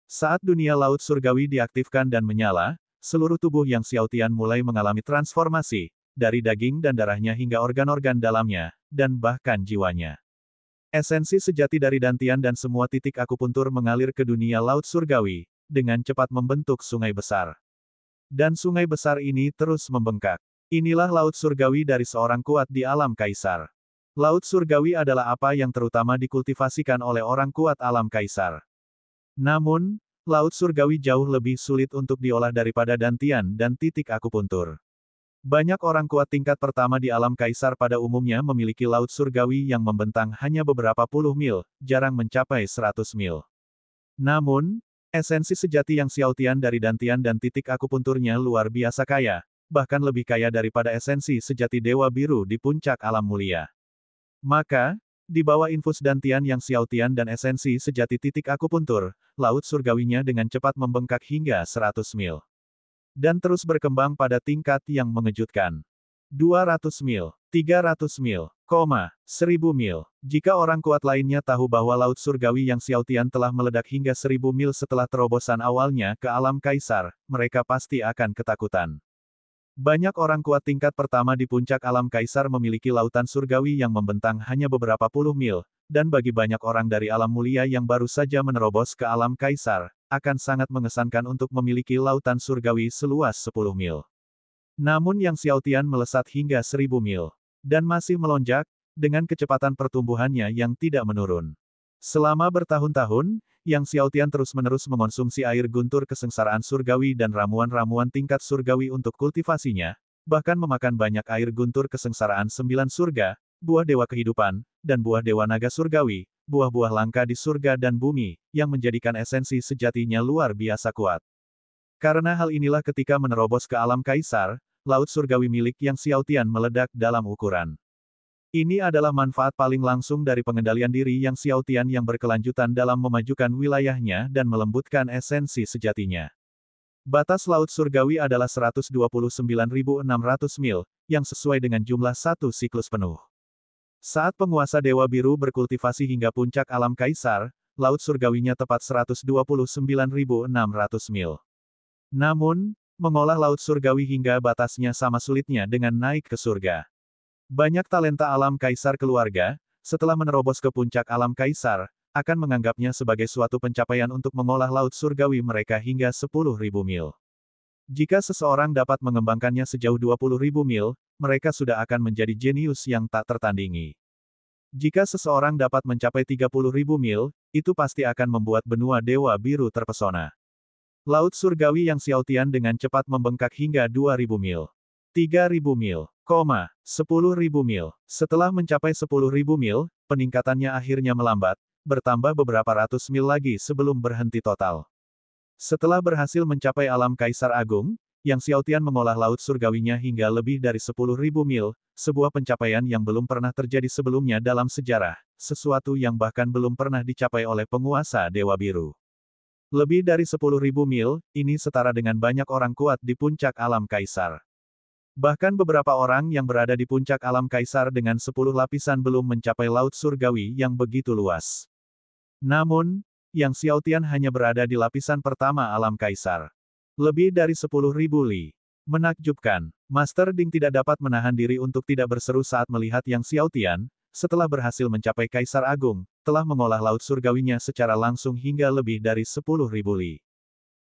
A: Saat dunia laut surgawi diaktifkan dan menyala, seluruh tubuh Yang Xiaotian mulai mengalami transformasi, dari daging dan darahnya hingga organ-organ dalamnya, dan bahkan jiwanya. Esensi sejati dari dantian dan semua titik akupuntur mengalir ke dunia laut surgawi, dengan cepat membentuk sungai besar. Dan sungai besar ini terus membengkak. Inilah laut surgawi dari seorang kuat di alam kaisar. Laut surgawi adalah apa yang terutama dikultivasikan oleh orang kuat alam kaisar. Namun, laut surgawi jauh lebih sulit untuk diolah daripada dantian dan titik akupuntur. Banyak orang kuat tingkat pertama di alam kaisar pada umumnya memiliki laut surgawi yang membentang hanya beberapa puluh mil, jarang mencapai 100 mil. Namun, esensi sejati Yang Xiaotian dari dantian dan titik akupunturnya luar biasa kaya, bahkan lebih kaya daripada esensi sejati Dewa Biru di puncak alam mulia. Maka, di bawah infus dantian Yang Xiaotian dan esensi sejati titik akupuntur, laut surgawinya dengan cepat membengkak hingga 100 mil. Dan terus berkembang pada tingkat yang mengejutkan. 200 mil, 300 mil, 1000 mil. Jika orang kuat lainnya tahu bahwa laut surgawi Yang Xiaotian telah meledak hingga 1000 mil setelah terobosan awalnya ke alam kaisar, mereka pasti akan ketakutan. Banyak orang kuat tingkat pertama di puncak alam kaisar memiliki lautan surgawi yang membentang hanya beberapa puluh mil, dan bagi banyak orang dari alam mulia yang baru saja menerobos ke alam kaisar, akan sangat mengesankan untuk memiliki lautan surgawi seluas 10 mil. Namun Yang Xiaotian melesat hingga 1000 mil, dan masih melonjak, dengan kecepatan pertumbuhannya yang tidak menurun. Selama bertahun-tahun, Yang Xiaotian terus-menerus mengonsumsi air guntur kesengsaraan surgawi dan ramuan-ramuan tingkat surgawi untuk kultivasinya, bahkan memakan banyak air guntur kesengsaraan 9 surga, buah dewa kehidupan, dan buah dewa naga surgawi, buah-buah langka di surga dan bumi, yang menjadikan esensi sejatinya luar biasa kuat. Karena hal inilah ketika menerobos ke alam kaisar, laut surgawi milik Yang Xiaotian meledak dalam ukuran. Ini adalah manfaat paling langsung dari pengendalian diri Yang Xiaotian yang berkelanjutan dalam memajukan wilayahnya dan melembutkan esensi sejatinya. Batas laut surgawi adalah 129.600 mil, yang sesuai dengan jumlah satu siklus penuh. Saat penguasa Dewa Biru berkultivasi hingga puncak alam kaisar, laut surgawinya tepat 129.600 mil. Namun, mengolah laut surgawi hingga batasnya sama sulitnya dengan naik ke surga. Banyak talenta alam kaisar keluarga, setelah menerobos ke puncak alam kaisar, akan menganggapnya sebagai suatu pencapaian untuk mengolah laut surgawi mereka hingga 10.000 mil. Jika seseorang dapat mengembangkannya sejauh 20.000 mil, mereka sudah akan menjadi jenius yang tak tertandingi. Jika seseorang dapat mencapai 30.000 mil, itu pasti akan membuat benua Dewa Biru terpesona. Laut surgawi yang Xiaotian dengan cepat membengkak hingga 2.000 mil. 3.000 mil, 10.000 mil. Setelah mencapai 10.000 mil, peningkatannya akhirnya melambat, bertambah beberapa ratus mil lagi sebelum berhenti total. Setelah berhasil mencapai alam Kaisar Agung, Yang Xiaotian mengolah laut surgawinya hingga lebih dari 10.000 mil, sebuah pencapaian yang belum pernah terjadi sebelumnya dalam sejarah, sesuatu yang bahkan belum pernah dicapai oleh penguasa Dewa Biru. Lebih dari 10.000 mil, ini setara dengan banyak orang kuat di puncak alam Kaisar. Bahkan beberapa orang yang berada di puncak alam Kaisar dengan 10 lapisan belum mencapai laut surgawi yang begitu luas. Namun, Yang Xiaotian hanya berada di lapisan pertama alam Kaisar. Lebih dari 10.000 li. Menakjubkan, Master Ding tidak dapat menahan diri untuk tidak berseru saat melihat Yang Xiaotian, setelah berhasil mencapai Kaisar Agung, telah mengolah laut surgawinya secara langsung hingga lebih dari 10.000 li.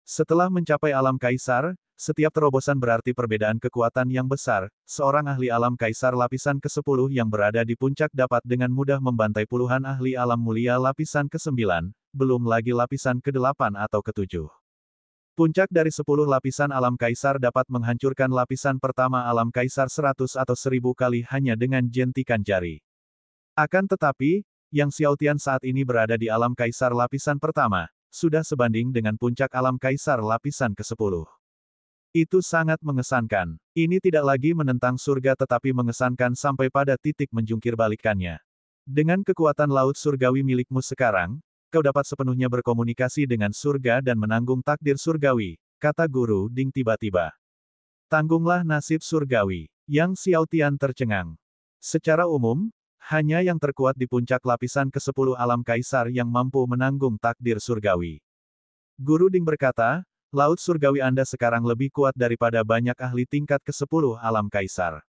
A: Setelah mencapai alam Kaisar, setiap terobosan berarti perbedaan kekuatan yang besar. Seorang ahli alam Kaisar lapisan ke-10 yang berada di puncak dapat dengan mudah membantai puluhan ahli alam mulia lapisan ke-9, belum lagi lapisan ke-8 atau ke-7. Puncak dari 10 lapisan alam Kaisar dapat menghancurkan lapisan pertama alam Kaisar 100 atau 1000 kali hanya dengan jentikan jari. Akan tetapi, Yang Xiaotian saat ini berada di alam Kaisar lapisan pertama, sudah sebanding dengan puncak alam Kaisar lapisan ke-10. Itu sangat mengesankan. Ini tidak lagi menentang surga tetapi mengesankan sampai pada titik menjungkir balikannya. Dengan kekuatan laut surgawi milikmu sekarang, kau dapat sepenuhnya berkomunikasi dengan surga dan menanggung takdir surgawi, kata Guru Ding tiba-tiba. Tanggunglah nasib surgawi. Yang Xiaotian tercengang. Secara umum, hanya yang terkuat di puncak lapisan ke-10 alam Kaisar yang mampu menanggung takdir surgawi. Guru Ding berkata, laut surgawi Anda sekarang lebih kuat daripada banyak ahli tingkat ke-10 alam Kaisar.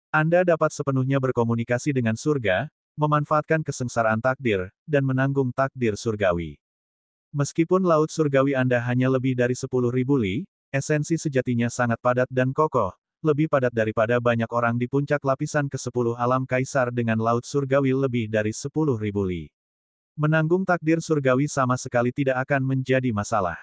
A: Anda dapat sepenuhnya berkomunikasi dengan surga, memanfaatkan kesengsaraan takdir, dan menanggung takdir surgawi. Meskipun laut surgawi Anda hanya lebih dari 10.000 li, esensi sejatinya sangat padat dan kokoh, lebih padat daripada banyak orang di puncak lapisan ke-10 alam Kaisar dengan laut surgawi lebih dari 10.000 li. Menanggung takdir surgawi sama sekali tidak akan menjadi masalah.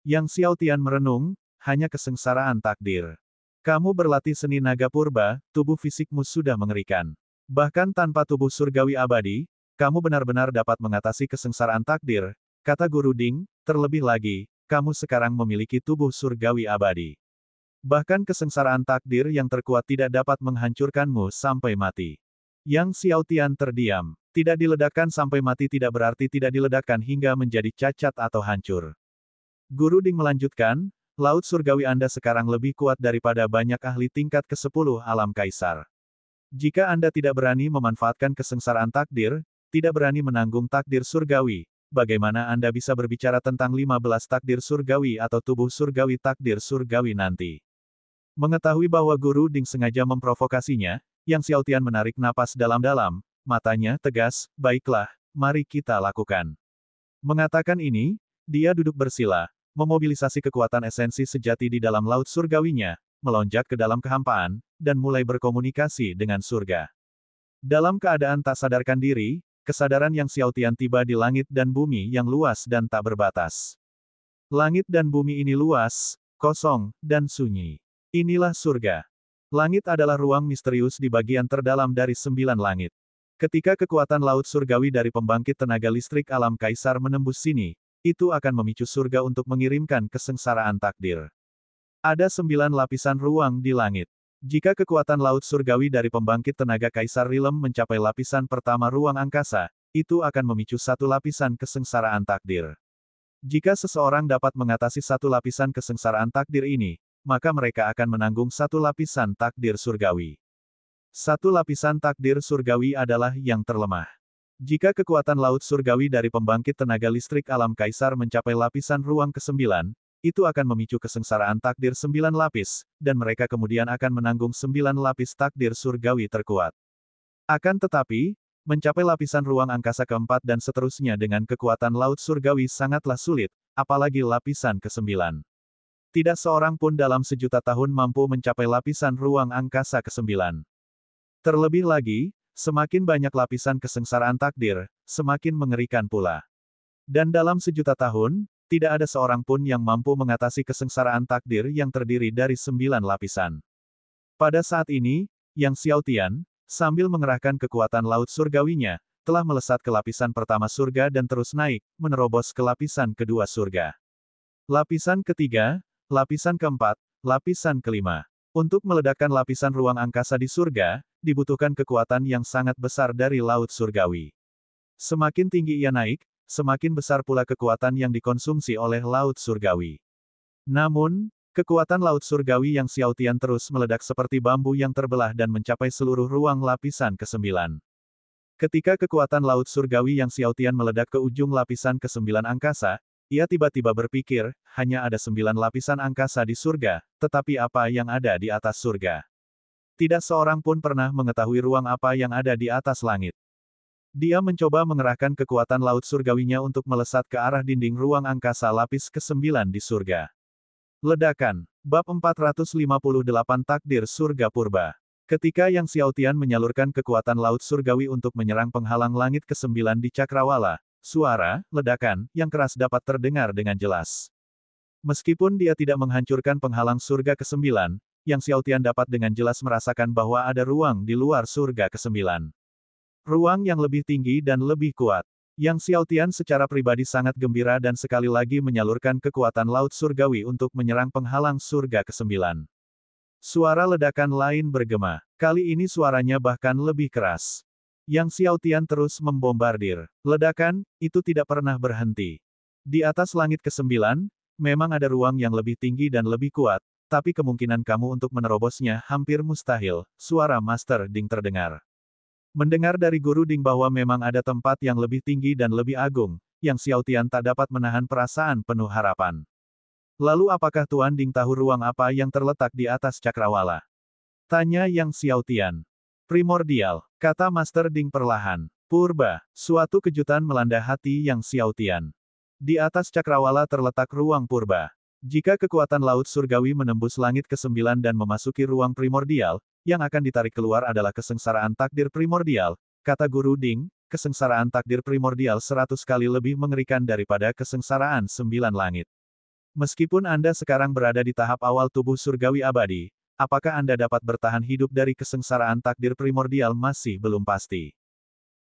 A: Yang Xiaotian merenung, hanya kesengsaraan takdir. Kamu berlatih seni naga purba, tubuh fisikmu sudah mengerikan. Bahkan tanpa tubuh surgawi abadi, kamu benar-benar dapat mengatasi kesengsaraan takdir, kata Guru Ding, terlebih lagi, kamu sekarang memiliki tubuh surgawi abadi. Bahkan kesengsaraan takdir yang terkuat tidak dapat menghancurkanmu sampai mati. Yang Xiaotian terdiam. Tidak diledakkan sampai mati tidak berarti tidak diledakkan hingga menjadi cacat atau hancur. Guru Ding melanjutkan, laut surgawi Anda sekarang lebih kuat daripada banyak ahli tingkat ke-10 alam Kaisar. Jika Anda tidak berani memanfaatkan kesengsaraan takdir, tidak berani menanggung takdir surgawi, bagaimana Anda bisa berbicara tentang 15 takdir surgawi atau tubuh surgawi takdir surgawi nanti? Mengetahui bahwa Guru Ding sengaja memprovokasinya, Yang Xiaotian menarik napas dalam-dalam, matanya tegas, baiklah, mari kita lakukan. Mengatakan ini, dia duduk bersila, memobilisasi kekuatan esensi sejati di dalam laut surgawinya, melonjak ke dalam kehampaan, dan mulai berkomunikasi dengan surga. Dalam keadaan tak sadarkan diri, kesadaran Yang Xiaotian tiba di langit dan bumi yang luas dan tak berbatas. Langit dan bumi ini luas, kosong, dan sunyi. Inilah surga. Langit adalah ruang misterius di bagian terdalam dari 9 langit. Ketika kekuatan laut surgawi dari pembangkit tenaga listrik alam Kaisar menembus sini, itu akan memicu surga untuk mengirimkan kesengsaraan takdir. Ada 9 lapisan ruang di langit. Jika kekuatan laut surgawi dari pembangkit tenaga Kaisar Rilem mencapai lapisan pertama ruang angkasa, itu akan memicu satu lapisan kesengsaraan takdir. Jika seseorang dapat mengatasi satu lapisan kesengsaraan takdir ini, maka mereka akan menanggung satu lapisan takdir surgawi. Satu lapisan takdir surgawi adalah yang terlemah. Jika kekuatan laut surgawi dari pembangkit tenaga listrik alam Kaisar mencapai lapisan ruang ke-9, itu akan memicu kesengsaraan takdir 9 lapis, dan mereka kemudian akan menanggung 9 lapis takdir surgawi terkuat. Akan tetapi, mencapai lapisan ruang angkasa keempat dan seterusnya dengan kekuatan laut surgawi sangatlah sulit, apalagi lapisan ke-9. Tidak seorang pun dalam sejuta tahun mampu mencapai lapisan ruang angkasa ke-9. Terlebih lagi, semakin banyak lapisan kesengsaraan takdir, semakin mengerikan pula. Dan dalam sejuta tahun, tidak ada seorang pun yang mampu mengatasi kesengsaraan takdir yang terdiri dari 9 lapisan. Pada saat ini, Yang Xiaotian, sambil mengerahkan kekuatan laut surgawinya, telah melesat ke lapisan pertama surga dan terus naik, menerobos ke lapisan kedua surga. Lapisan ketiga, lapisan keempat, lapisan kelima. Untuk meledakkan lapisan ruang angkasa di surga, dibutuhkan kekuatan yang sangat besar dari laut surgawi. Semakin tinggi ia naik, semakin besar pula kekuatan yang dikonsumsi oleh laut surgawi. Namun, kekuatan laut surgawi Yang Xiaotian terus meledak seperti bambu yang terbelah dan mencapai seluruh ruang lapisan ke-9. Ketika kekuatan laut surgawi Yang Xiaotian meledak ke ujung lapisan ke-9 angkasa, ia tiba-tiba berpikir, hanya ada 9 lapisan angkasa di surga, tetapi apa yang ada di atas surga? Tidak seorang pun pernah mengetahui ruang apa yang ada di atas langit. Dia mencoba mengerahkan kekuatan laut surgawinya untuk melesat ke arah dinding ruang angkasa lapis ke-9 di surga. Ledakan. Bab 458 Takdir Surga Purba. Ketika Yang Xiaotian menyalurkan kekuatan laut surgawi untuk menyerang penghalang langit ke-9 di Cakrawala, suara ledakan yang keras dapat terdengar dengan jelas. Meskipun dia tidak menghancurkan penghalang surga ke-9, Yang Xiaotian dapat dengan jelas merasakan bahwa ada ruang di luar surga ke-9. Ruang yang lebih tinggi dan lebih kuat. Yang Xiaotian secara pribadi sangat gembira dan sekali lagi menyalurkan kekuatan laut surgawi untuk menyerang penghalang surga ke-9. Suara ledakan lain bergema. Kali ini suaranya bahkan lebih keras. Yang Xiaotian terus membombardir. Ledakan, itu tidak pernah berhenti. Di atas langit ke-9, memang ada ruang yang lebih tinggi dan lebih kuat, tapi kemungkinan kamu untuk menerobosnya hampir mustahil, suara Master Ding terdengar. Mendengar dari Guru Ding bahwa memang ada tempat yang lebih tinggi dan lebih agung, Yang Xiaotian tak dapat menahan perasaan penuh harapan. Lalu apakah Tuan Ding tahu ruang apa yang terletak di atas Cakrawala? Tanya Yang Xiaotian. Primordial, kata Master Ding perlahan. Purba, suatu kejutan melanda hati Yang Xiaotian. Di atas Cakrawala terletak ruang purba. Jika kekuatan laut surgawi menembus langit ke-9 dan memasuki ruang primordial, yang akan ditarik keluar adalah kesengsaraan takdir primordial, kata Guru Ding, kesengsaraan takdir primordial 100 kali lebih mengerikan daripada kesengsaraan 9 langit. Meskipun Anda sekarang berada di tahap awal tubuh surgawi abadi, apakah Anda dapat bertahan hidup dari kesengsaraan takdir primordial masih belum pasti.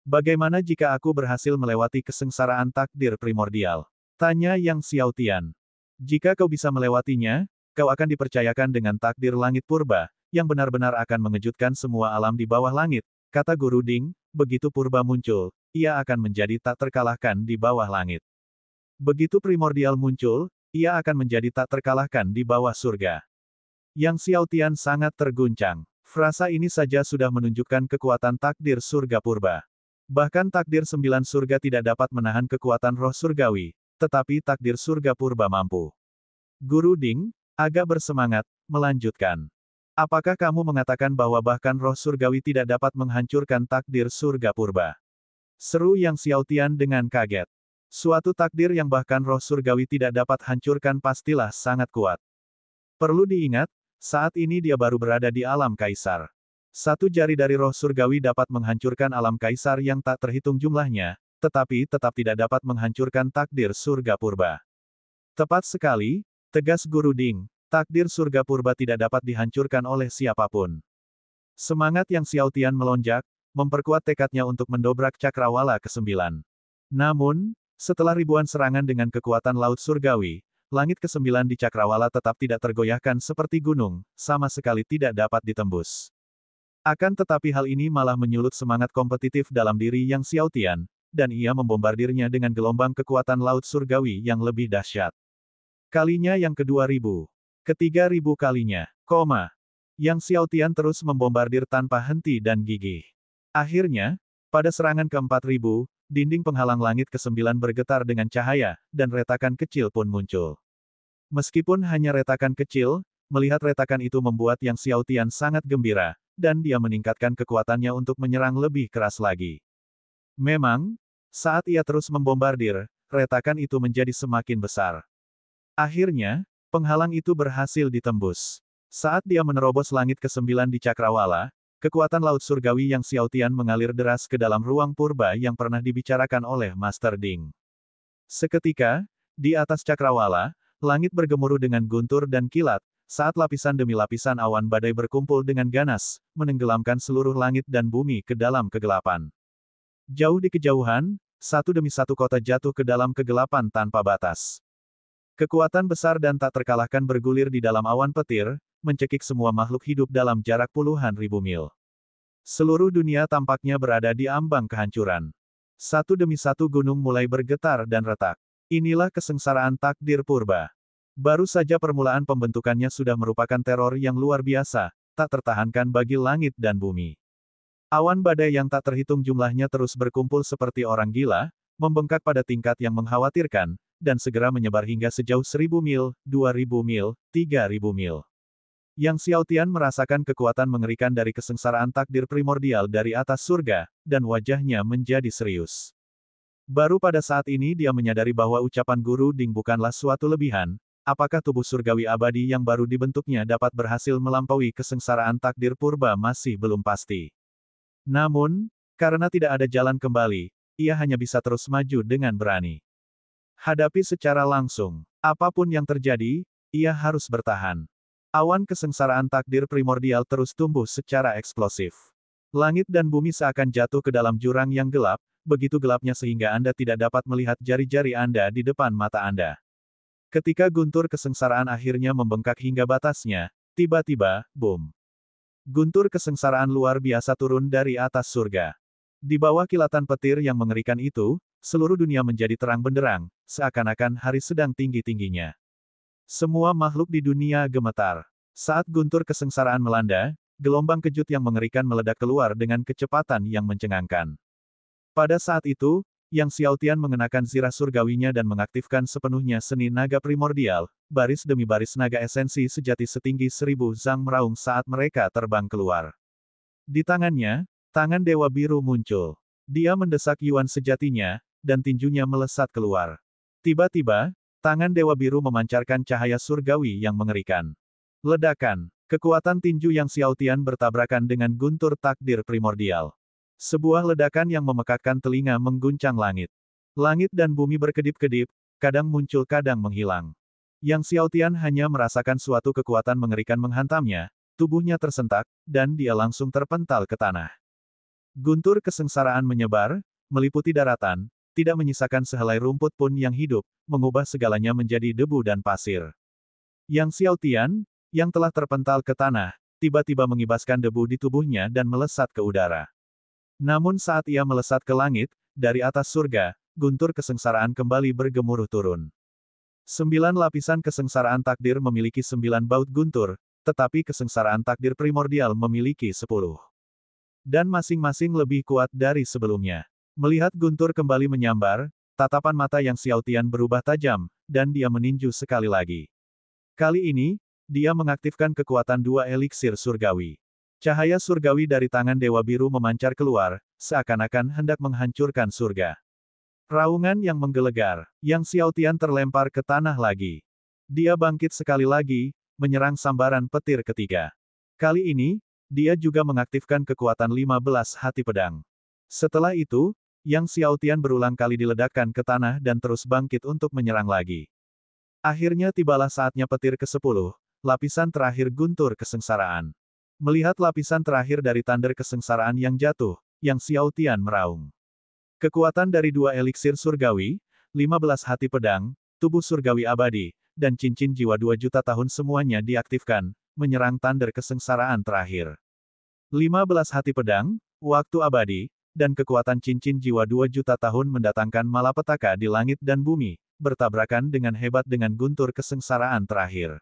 A: Bagaimana jika aku berhasil melewati kesengsaraan takdir primordial? Tanya Yang Xiaotian. Jika kau bisa melewatinya, kau akan dipercayakan dengan takdir langit purba, yang benar-benar akan mengejutkan semua alam di bawah langit, kata Guru Ding, begitu purba muncul, ia akan menjadi tak terkalahkan di bawah langit. Begitu primordial muncul, ia akan menjadi tak terkalahkan di bawah surga. Yang Xiaotian sangat terguncang. Frasa ini saja sudah menunjukkan kekuatan takdir surga purba. Bahkan takdir 9 surga tidak dapat menahan kekuatan roh surgawi, tetapi takdir surga purba mampu. Guru Ding, agak bersemangat, melanjutkan. Apakah kamu mengatakan bahwa bahkan roh surgawi tidak dapat menghancurkan takdir surga purba? Seru Yang Xiaotian dengan kaget. Suatu takdir yang bahkan roh surgawi tidak dapat hancurkan pastilah sangat kuat. Perlu diingat, saat ini dia baru berada di alam kaisar. Satu jari dari roh surgawi dapat menghancurkan alam kaisar yang tak terhitung jumlahnya, tetapi tetap tidak dapat menghancurkan takdir surga purba. Tepat sekali, tegas Guru Ding, takdir surga purba tidak dapat dihancurkan oleh siapapun. Semangat Yang Xiaotian melonjak, memperkuat tekadnya untuk mendobrak Cakrawala ke-9. Namun, setelah ribuan serangan dengan kekuatan laut surgawi, langit ke-9 di Cakrawala tetap tidak tergoyahkan seperti gunung, sama sekali tidak dapat ditembus. Akan tetapi hal ini malah menyulut semangat kompetitif dalam diri Yang Xiaotian, dan ia membombardirnya dengan gelombang kekuatan laut surgawi yang lebih dahsyat. Kalinya yang ke-2000. Ke-3000 kalinya. Yang Xiaotian terus membombardir tanpa henti dan gigih. Akhirnya, pada serangan ke-4000, dinding penghalang langit ke-9 bergetar dengan cahaya, dan retakan kecil pun muncul. Meskipun hanya retakan kecil, melihat retakan itu membuat Yang Xiaotian sangat gembira, dan dia meningkatkan kekuatannya untuk menyerang lebih keras lagi. Memang, saat ia terus membombardir, retakan itu menjadi semakin besar. Akhirnya, Penghalang itu berhasil ditembus. Saat dia menerobos langit ke-9 di Cakrawala, kekuatan laut surgawi yang Xiao Tian mengalir deras ke dalam ruang purba yang pernah dibicarakan oleh Master Ding. Seketika, di atas Cakrawala, langit bergemuruh dengan guntur dan kilat, saat lapisan demi lapisan awan badai berkumpul dengan ganas, menenggelamkan seluruh langit dan bumi ke dalam kegelapan. Jauh di kejauhan, satu demi satu kota jatuh ke dalam kegelapan tanpa batas. Kekuatan besar dan tak terkalahkan bergulir di dalam awan petir, mencekik semua makhluk hidup dalam jarak puluhan ribu mil. Seluruh dunia tampaknya berada di ambang kehancuran. Satu demi satu gunung mulai bergetar dan retak. Inilah kesengsaraan takdir purba. Baru saja permulaan pembentukannya sudah merupakan teror yang luar biasa, tak tertahankan bagi langit dan bumi. Awan badai yang tak terhitung jumlahnya terus berkumpul seperti orang gila, membengkak pada tingkat yang mengkhawatirkan, dan segera menyebar hingga sejauh 1000 mil, 2000 mil, 3000 mil. Yang Xiao Tian merasakan kekuatan mengerikan dari kesengsaraan takdir primordial dari atas surga, dan wajahnya menjadi serius. Baru pada saat ini dia menyadari bahwa ucapan Guru Ding bukanlah suatu lebihan, apakah tubuh surgawi abadi yang baru dibentuknya dapat berhasil melampaui kesengsaraan takdir purba masih belum pasti. Namun, karena tidak ada jalan kembali, ia hanya bisa terus maju dengan berani. Hadapi secara langsung. Apapun yang terjadi, ia harus bertahan. Awan kesengsaraan takdir primordial terus tumbuh secara eksplosif. Langit dan bumi seakan jatuh ke dalam jurang yang gelap, begitu gelapnya sehingga Anda tidak dapat melihat jari-jari Anda di depan mata Anda. Ketika guntur kesengsaraan akhirnya membengkak hingga batasnya, tiba-tiba, boom. Guntur kesengsaraan luar biasa turun dari atas surga. Di bawah kilatan petir yang mengerikan itu, seluruh dunia menjadi terang benderang, seakan-akan hari sedang tinggi-tingginya. Semua makhluk di dunia gemetar. Saat guntur kesengsaraan melanda, gelombang kejut yang mengerikan meledak keluar dengan kecepatan yang mencengangkan. Pada saat itu, Yang Xiao Tian mengenakan zirah surgawinya dan mengaktifkan sepenuhnya seni naga primordial, baris demi baris naga esensi sejati setinggi 1000 zang meraung saat mereka terbang keluar. Di tangannya, tangan Dewa Biru muncul. Dia mendesak Yuan sejatinya, dan tinjunya melesat keluar. Tiba-tiba, tangan Dewa Biru memancarkan cahaya surgawi yang mengerikan. Ledakan. Kekuatan tinju Yang Xiao Tian bertabrakan dengan guntur takdir primordial. Sebuah ledakan yang memekakkan telinga mengguncang langit. Langit dan bumi berkedip-kedip, kadang muncul kadang menghilang. Yang Xiao Tian hanya merasakan suatu kekuatan mengerikan menghantamnya, tubuhnya tersentak, dan dia langsung terpental ke tanah. Guntur kesengsaraan menyebar, meliputi daratan, tidak menyisakan sehelai rumput pun yang hidup, mengubah segalanya menjadi debu dan pasir. Yang Xiao Tian, yang telah terpental ke tanah, tiba-tiba mengibaskan debu di tubuhnya dan melesat ke udara. Namun saat ia melesat ke langit, dari atas surga, guntur kesengsaraan kembali bergemuruh turun. 9 lapisan kesengsaraan takdir memiliki 9 baut guntur, tetapi kesengsaraan takdir primordial memiliki 10. Dan masing-masing lebih kuat dari sebelumnya. Melihat guntur kembali menyambar, tatapan mata Yang Xiao Tian berubah tajam, dan dia meninju sekali lagi. Kali ini, dia mengaktifkan kekuatan 2 eliksir surgawi. Cahaya surgawi dari tangan Dewa Biru memancar keluar, seakan-akan hendak menghancurkan surga. Raungan yang menggelegar, Yang Xiao Tian terlempar ke tanah lagi. Dia bangkit sekali lagi, menyerang sambaran petir ketiga. Kali ini, dia juga mengaktifkan kekuatan 15 hati pedang. Setelah itu, Yang Xiao Tian berulang kali diledakkan ke tanah dan terus bangkit untuk menyerang lagi. Akhirnya tibalah saatnya petir ke-10, lapisan terakhir guntur kesengsaraan. Melihat lapisan terakhir dari tandar kesengsaraan yang jatuh, Yang Xiao Tian meraung. Kekuatan dari 2 eliksir surgawi, 15 hati pedang, tubuh surgawi abadi, dan cincin jiwa 2 juta tahun semuanya diaktifkan, menyerang tandar kesengsaraan terakhir. 15 hati pedang, waktu abadi, dan kekuatan cincin jiwa 2 juta tahun mendatangkan malapetaka di langit dan bumi, bertabrakan dengan hebat dengan guntur kesengsaraan terakhir.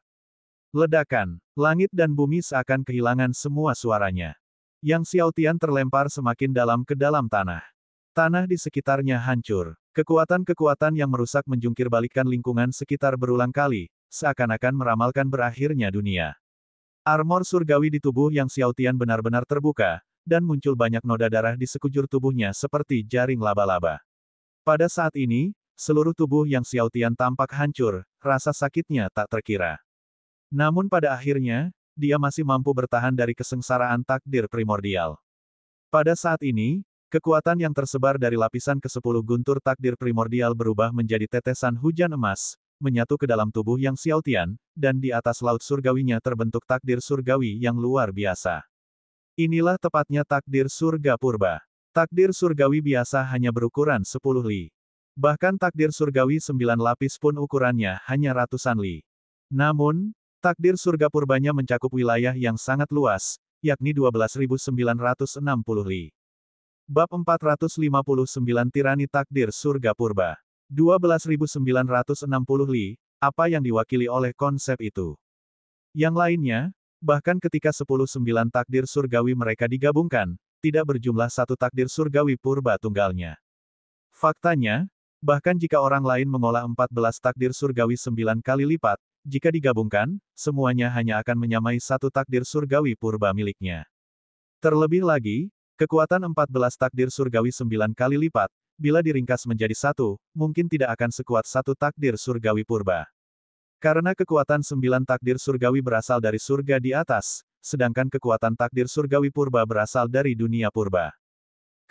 A: Ledakan. Langit dan bumi seakan kehilangan semua suaranya. Yang Xiao Tian terlempar semakin dalam ke dalam tanah. Tanah di sekitarnya hancur. Kekuatan-kekuatan yang merusak menjungkir balikan lingkungan sekitar berulang kali, seakan-akan meramalkan berakhirnya dunia. Armor surgawi di tubuh Yang Xiao Tian benar-benar terbuka, dan muncul banyak noda darah di sekujur tubuhnya seperti jaring laba-laba. Pada saat ini, seluruh tubuh Yang Xiaotian tampak hancur, rasa sakitnya tak terkira. Namun pada akhirnya, dia masih mampu bertahan dari kesengsaraan takdir primordial. Pada saat ini, kekuatan yang tersebar dari lapisan ke-10 guntur takdir primordial berubah menjadi tetesan hujan emas, menyatu ke dalam tubuh Yang Xiaotian, dan di atas laut surgawinya terbentuk takdir surgawi yang luar biasa. Inilah tepatnya takdir surga purba. Takdir surgawi biasa hanya berukuran 10 li. Bahkan takdir surgawi 9 lapis pun ukurannya hanya ratusan li. Namun, takdir surga purbanya mencakup wilayah yang sangat luas, yakni 12.960 li. Bab 459 Tirani Takdir Surga Purba. 12.960 li, apa yang diwakili oleh konsep itu? Yang lainnya, bahkan ketika 10-9 takdir surgawi mereka digabungkan, tidak berjumlah satu takdir surgawi purba tunggalnya. Faktanya, bahkan jika orang lain mengolah 14 takdir surgawi 9 kali lipat, jika digabungkan, semuanya hanya akan menyamai satu takdir surgawi purba miliknya. Terlebih lagi, kekuatan 14 takdir surgawi 9 kali lipat, bila diringkas menjadi satu, mungkin tidak akan sekuat satu takdir surgawi purba. Karena kekuatan 9 takdir surgawi berasal dari surga di atas, sedangkan kekuatan takdir surgawi purba berasal dari dunia purba.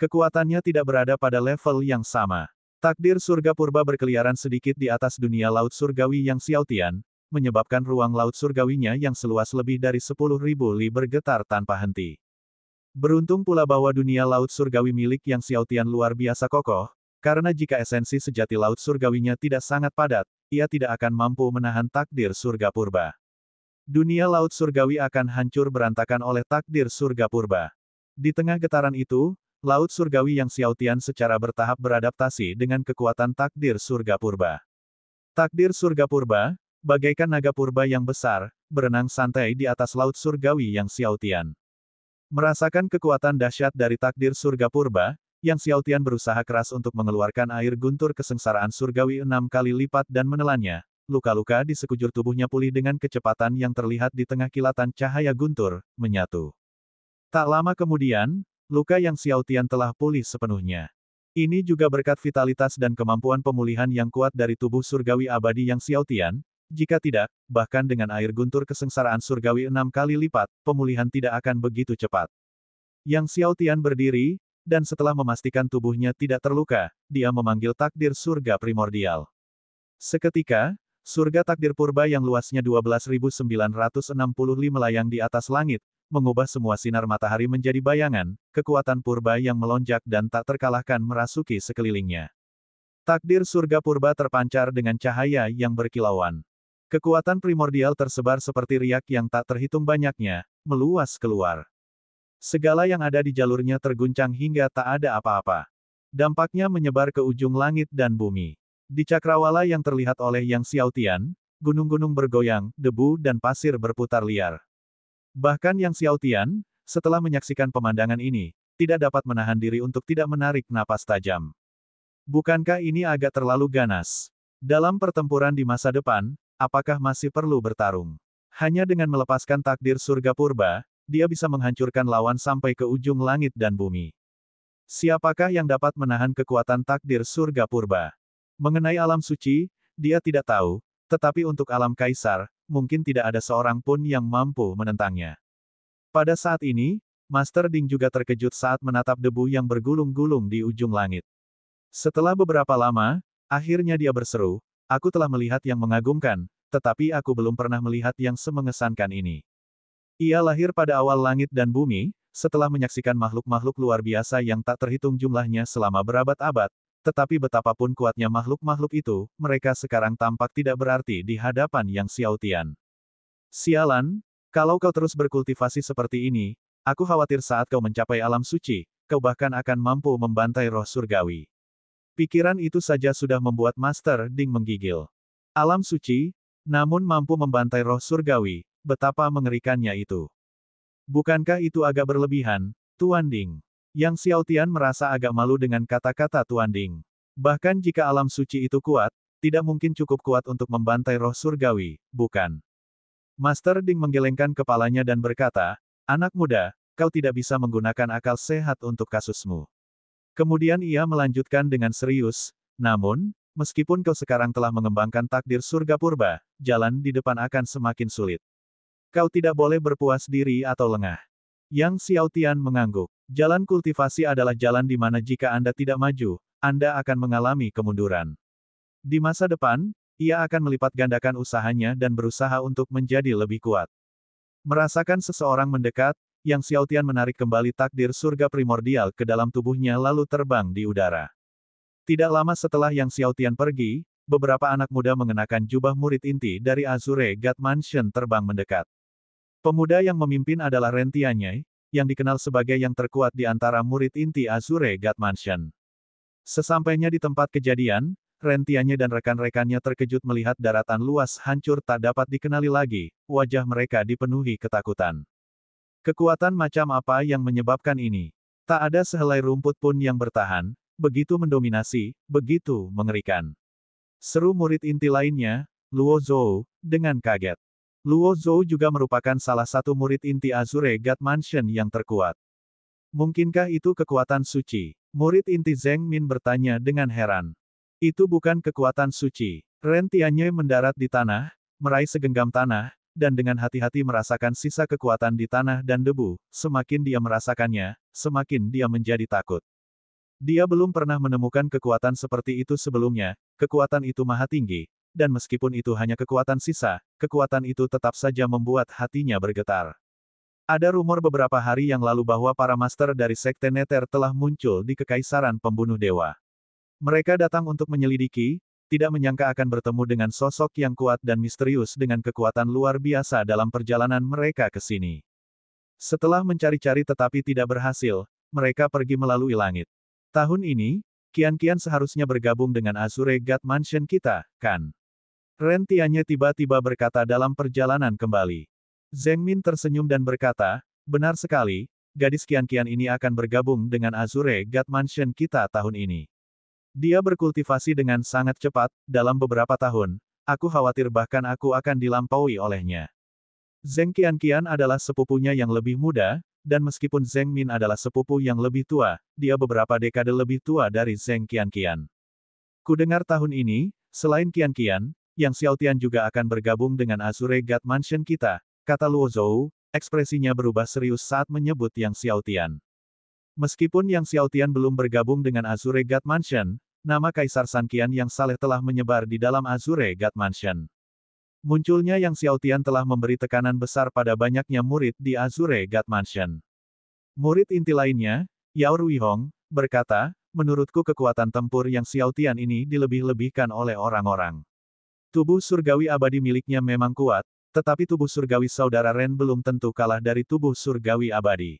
A: Kekuatannya tidak berada pada level yang sama. Takdir surga purba berkeliaran sedikit di atas dunia laut surgawi Yang Xiaotian, menyebabkan ruang laut surgawinya yang seluas lebih dari 10.000 li bergetar tanpa henti. Beruntung pula bahwa dunia laut surgawi milik Yang Xiaotian luar biasa kokoh, karena jika esensi sejati laut surgawinya tidak sangat padat, ia tidak akan mampu menahan takdir surga purba. Dunia laut surgawi akan hancur berantakan oleh takdir surga purba. Di tengah getaran itu, laut surgawi Yang Xiaotian secara bertahap beradaptasi dengan kekuatan takdir surga purba. Takdir surga purba, bagaikan naga purba yang besar, berenang santai di atas laut surgawi Yang Xiaotian. Merasakan kekuatan dahsyat dari takdir surga purba, Yang Xiaotian berusaha keras untuk mengeluarkan air guntur kesengsaraan surgawi 6 kali lipat dan menelannya. Luka-luka di sekujur tubuhnya pulih dengan kecepatan yang terlihat di tengah kilatan cahaya guntur, menyatu. Tak lama kemudian, luka Yang Xiaotian telah pulih sepenuhnya. Ini juga berkat vitalitas dan kemampuan pemulihan yang kuat dari tubuh surgawi abadi Yang Xiaotian. Jika tidak, bahkan dengan air guntur kesengsaraan surgawi 6 kali lipat, pemulihan tidak akan begitu cepat. Yang Xiaotian berdiri, dan setelah memastikan tubuhnya tidak terluka, dia memanggil takdir surga primordial. Seketika, surga takdir purba yang luasnya 12.960 li melayang di atas langit, mengubah semua sinar matahari menjadi bayangan, kekuatan purba yang melonjak dan tak terkalahkan merasuki sekelilingnya. Takdir surga purba terpancar dengan cahaya yang berkilauan. Kekuatan primordial tersebar seperti riak yang tak terhitung banyaknya, meluas keluar. Segala yang ada di jalurnya terguncang hingga tak ada apa-apa. Dampaknya menyebar ke ujung langit dan bumi. Di cakrawala yang terlihat oleh Yang Xiaotian, gunung-gunung bergoyang, debu dan pasir berputar liar. Bahkan Yang Xiaotian, setelah menyaksikan pemandangan ini, tidak dapat menahan diri untuk tidak menarik napas tajam. Bukankah ini agak terlalu ganas? Dalam pertempuran di masa depan, apakah masih perlu bertarung? Hanya dengan melepaskan takdir surga purba, dia bisa menghancurkan lawan sampai ke ujung langit dan bumi. Siapakah yang dapat menahan kekuatan takdir surga purba? Mengenai alam suci, dia tidak tahu, tetapi untuk alam kaisar, mungkin tidak ada seorang pun yang mampu menentangnya. Pada saat ini, Master Ding juga terkejut saat menatap debu yang bergulung-gulung di ujung langit. Setelah beberapa lama, akhirnya dia berseru, "Aku telah melihat yang mengagumkan, tetapi aku belum pernah melihat yang semengesankan ini." Ia lahir pada awal langit dan bumi, setelah menyaksikan makhluk-makhluk luar biasa yang tak terhitung jumlahnya selama berabad-abad, tetapi betapapun kuatnya makhluk-makhluk itu, mereka sekarang tampak tidak berarti di hadapan Yang Xiaotian. Sialan, kalau kau terus berkultivasi seperti ini, aku khawatir saat kau mencapai alam suci, kau bahkan akan mampu membantai roh surgawi. Pikiran itu saja sudah membuat Master Ding menggigil. Alam suci, namun mampu membantai roh surgawi, betapa mengerikannya itu. Bukankah itu agak berlebihan, Tuan Ding? Yang Xiaotian merasa agak malu dengan kata-kata Tuan Ding. Bahkan jika alam suci itu kuat, tidak mungkin cukup kuat untuk membantai roh surgawi, bukan? Master Ding menggelengkan kepalanya dan berkata, "Anak muda, kau tidak bisa menggunakan akal sehat untuk kasusmu." Kemudian ia melanjutkan dengan serius, "Namun, Meskipun kau sekarang telah mengembangkan takdir surga purba, jalan di depan akan semakin sulit. Kau tidak boleh berpuas diri atau lengah. Yang Xiaotian mengangguk. Jalan kultivasi adalah jalan di mana jika Anda tidak maju, Anda akan mengalami kemunduran. Di masa depan, ia akan melipat gandakan usahanya dan berusaha untuk menjadi lebih kuat. Merasakan seseorang mendekat, Yang Xiaotian menarik kembali takdir surga primordial ke dalam tubuhnya lalu terbang di udara. Tidak lama setelah Yang Xiaotian pergi, beberapa anak muda mengenakan jubah murid inti dari Azure God Mansion terbang mendekat. Pemuda yang memimpin adalah Ren Tianyi, yang dikenal sebagai yang terkuat di antara murid inti Azure God Mansion. Sesampainya di tempat kejadian, Ren Tianyi dan rekan-rekannya terkejut melihat daratan luas hancur tak dapat dikenali lagi, wajah mereka dipenuhi ketakutan. Kekuatan macam apa yang menyebabkan ini? Tak ada sehelai rumput pun yang bertahan, begitu mendominasi, begitu mengerikan. Seru murid inti lainnya, Luo Zhou, dengan kaget. Luo Zhou juga merupakan salah satu murid inti Azure God Mansion yang terkuat. Mungkinkah itu kekuatan suci? Murid inti Zheng Min bertanya dengan heran. Itu bukan kekuatan suci. Ren Tianyi mendarat di tanah, meraih segenggam tanah, dan dengan hati-hati merasakan sisa kekuatan di tanah dan debu. Semakin dia merasakannya, semakin dia menjadi takut. Dia belum pernah menemukan kekuatan seperti itu sebelumnya, kekuatan itu maha tinggi, dan meskipun itu hanya kekuatan sisa, kekuatan itu tetap saja membuat hatinya bergetar. Ada rumor beberapa hari yang lalu bahwa para master dari Sekte Nether telah muncul di Kekaisaran Pembunuh Dewa. Mereka datang untuk menyelidiki, tidak menyangka akan bertemu dengan sosok yang kuat dan misterius dengan kekuatan luar biasa dalam perjalanan mereka ke sini. Setelah mencari-cari tetapi tidak berhasil, mereka pergi melalui langit. Tahun ini, Qian seharusnya bergabung dengan Azure God Mansion kita, kan? Ren Tianyi tiba-tiba berkata dalam perjalanan kembali. Zheng Min tersenyum dan berkata, benar sekali, gadis Qian ini akan bergabung dengan Azure God Mansion kita tahun ini. Dia berkultivasi dengan sangat cepat, dalam beberapa tahun, aku khawatir bahkan aku akan dilampaui olehnya. Zheng Qian adalah sepupunya yang lebih muda, dan meskipun Zheng Min adalah sepupu yang lebih tua, dia beberapa dekade lebih tua dari Zheng Qian. Kudengar tahun ini, selain Qian, Yang Xiaotian juga akan bergabung dengan Azure God Mansion kita, kata Luo Zhou, ekspresinya berubah serius saat menyebut Yang Xiaotian. Meskipun Yang Xiaotian belum bergabung dengan Azure God Mansion, nama Kaisar San Qian yang saleh telah menyebar di dalam Azure God Mansion. Munculnya Yang Xiaotian telah memberi tekanan besar pada banyaknya murid di Azure God Mansion. Murid inti lainnya, Yao Ruihong, berkata, menurutku kekuatan tempur Yang Xiaotian ini dilebih-lebihkan oleh orang-orang. Tubuh surgawi abadi miliknya memang kuat, tetapi tubuh surgawi saudara Ren belum tentu kalah dari tubuh surgawi abadi.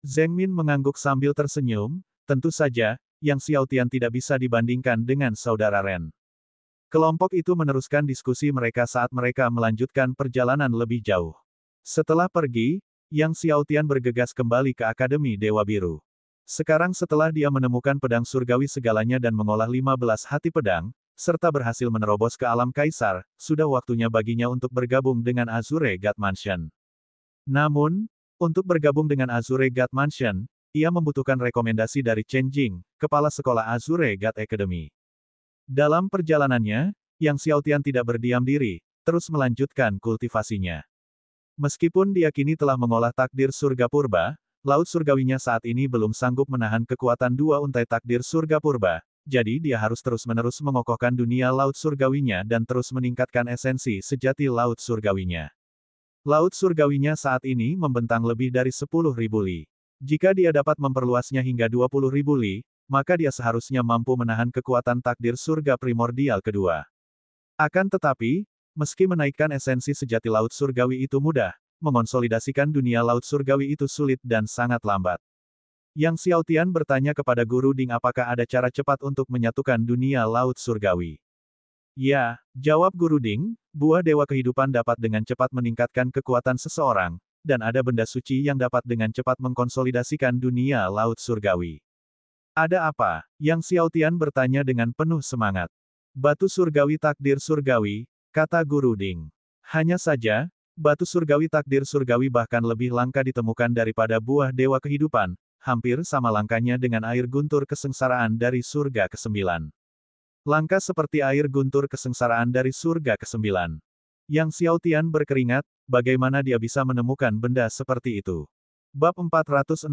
A: Zheng Min mengangguk sambil tersenyum, tentu saja, Yang Xiaotian tidak bisa dibandingkan dengan saudara Ren. Kelompok itu meneruskan diskusi mereka saat mereka melanjutkan perjalanan lebih jauh. Setelah pergi, Yang Xiaotian bergegas kembali ke Akademi Dewa Biru. Sekarang setelah dia menemukan pedang surgawi segalanya dan mengolah 15 hati pedang, serta berhasil menerobos ke alam kaisar, sudah waktunya baginya untuk bergabung dengan Azure God Mansion. Namun, untuk bergabung dengan Azure God Mansion, ia membutuhkan rekomendasi dari Chen Jing, kepala sekolah Azure God Academy. Dalam perjalanannya, Yang Xiaotian tidak berdiam diri, terus melanjutkan kultivasinya. Meskipun dia kini telah mengolah takdir surga purba, laut surgawinya saat ini belum sanggup menahan kekuatan dua untai takdir surga purba, jadi dia harus terus-menerus mengokohkan dunia laut surgawinya dan terus meningkatkan esensi sejati laut surgawinya. Laut surgawinya saat ini membentang lebih dari 10.000 li. Jika dia dapat memperluasnya hingga 20.000 li, maka dia seharusnya mampu menahan kekuatan takdir surga primordial kedua. Akan tetapi, meski menaikkan esensi sejati laut surgawi itu mudah, mengonsolidasikan dunia laut surgawi itu sulit dan sangat lambat. Yang Xiaotian bertanya kepada Guru Ding apakah ada cara cepat untuk menyatukan dunia laut surgawi. Ya, jawab Guru Ding, buah dewa kehidupan dapat dengan cepat meningkatkan kekuatan seseorang, dan ada benda suci yang dapat dengan cepat mengkonsolidasikan dunia laut surgawi. Ada apa? Yang Xiaotian bertanya dengan penuh semangat. Batu surgawi takdir surgawi, kata Guru Ding. Hanya saja, batu surgawi takdir surgawi bahkan lebih langka ditemukan daripada buah dewa kehidupan, hampir sama langkanya dengan air guntur kesengsaraan dari surga ke-9. Langka seperti air guntur kesengsaraan dari surga ke-9. Yang Xiaotian berkeringat, bagaimana dia bisa menemukan benda seperti itu. Bab 460,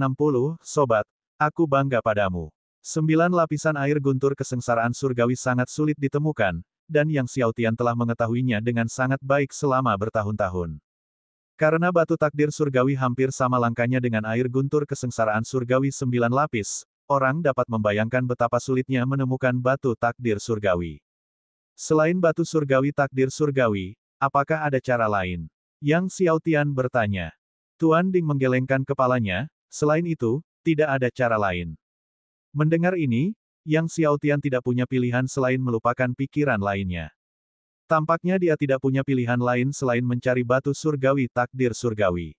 A: Sobat, aku bangga padamu. 9 lapisan air guntur kesengsaraan surgawi sangat sulit ditemukan, dan Yang Xiaotian telah mengetahuinya dengan sangat baik selama bertahun-tahun. Karena batu takdir surgawi hampir sama langkanya dengan air guntur kesengsaraan surgawi 9 lapis, orang dapat membayangkan betapa sulitnya menemukan batu takdir surgawi. Selain batu surgawi takdir surgawi, apakah ada cara lain? Yang Xiaotian bertanya. Tuan Ding menggelengkan kepalanya, selain itu, tidak ada cara lain. Mendengar ini, Yang Xiaotian tidak punya pilihan selain melupakan pikiran lainnya. Tampaknya dia tidak punya pilihan lain selain mencari batu surgawi takdir surgawi.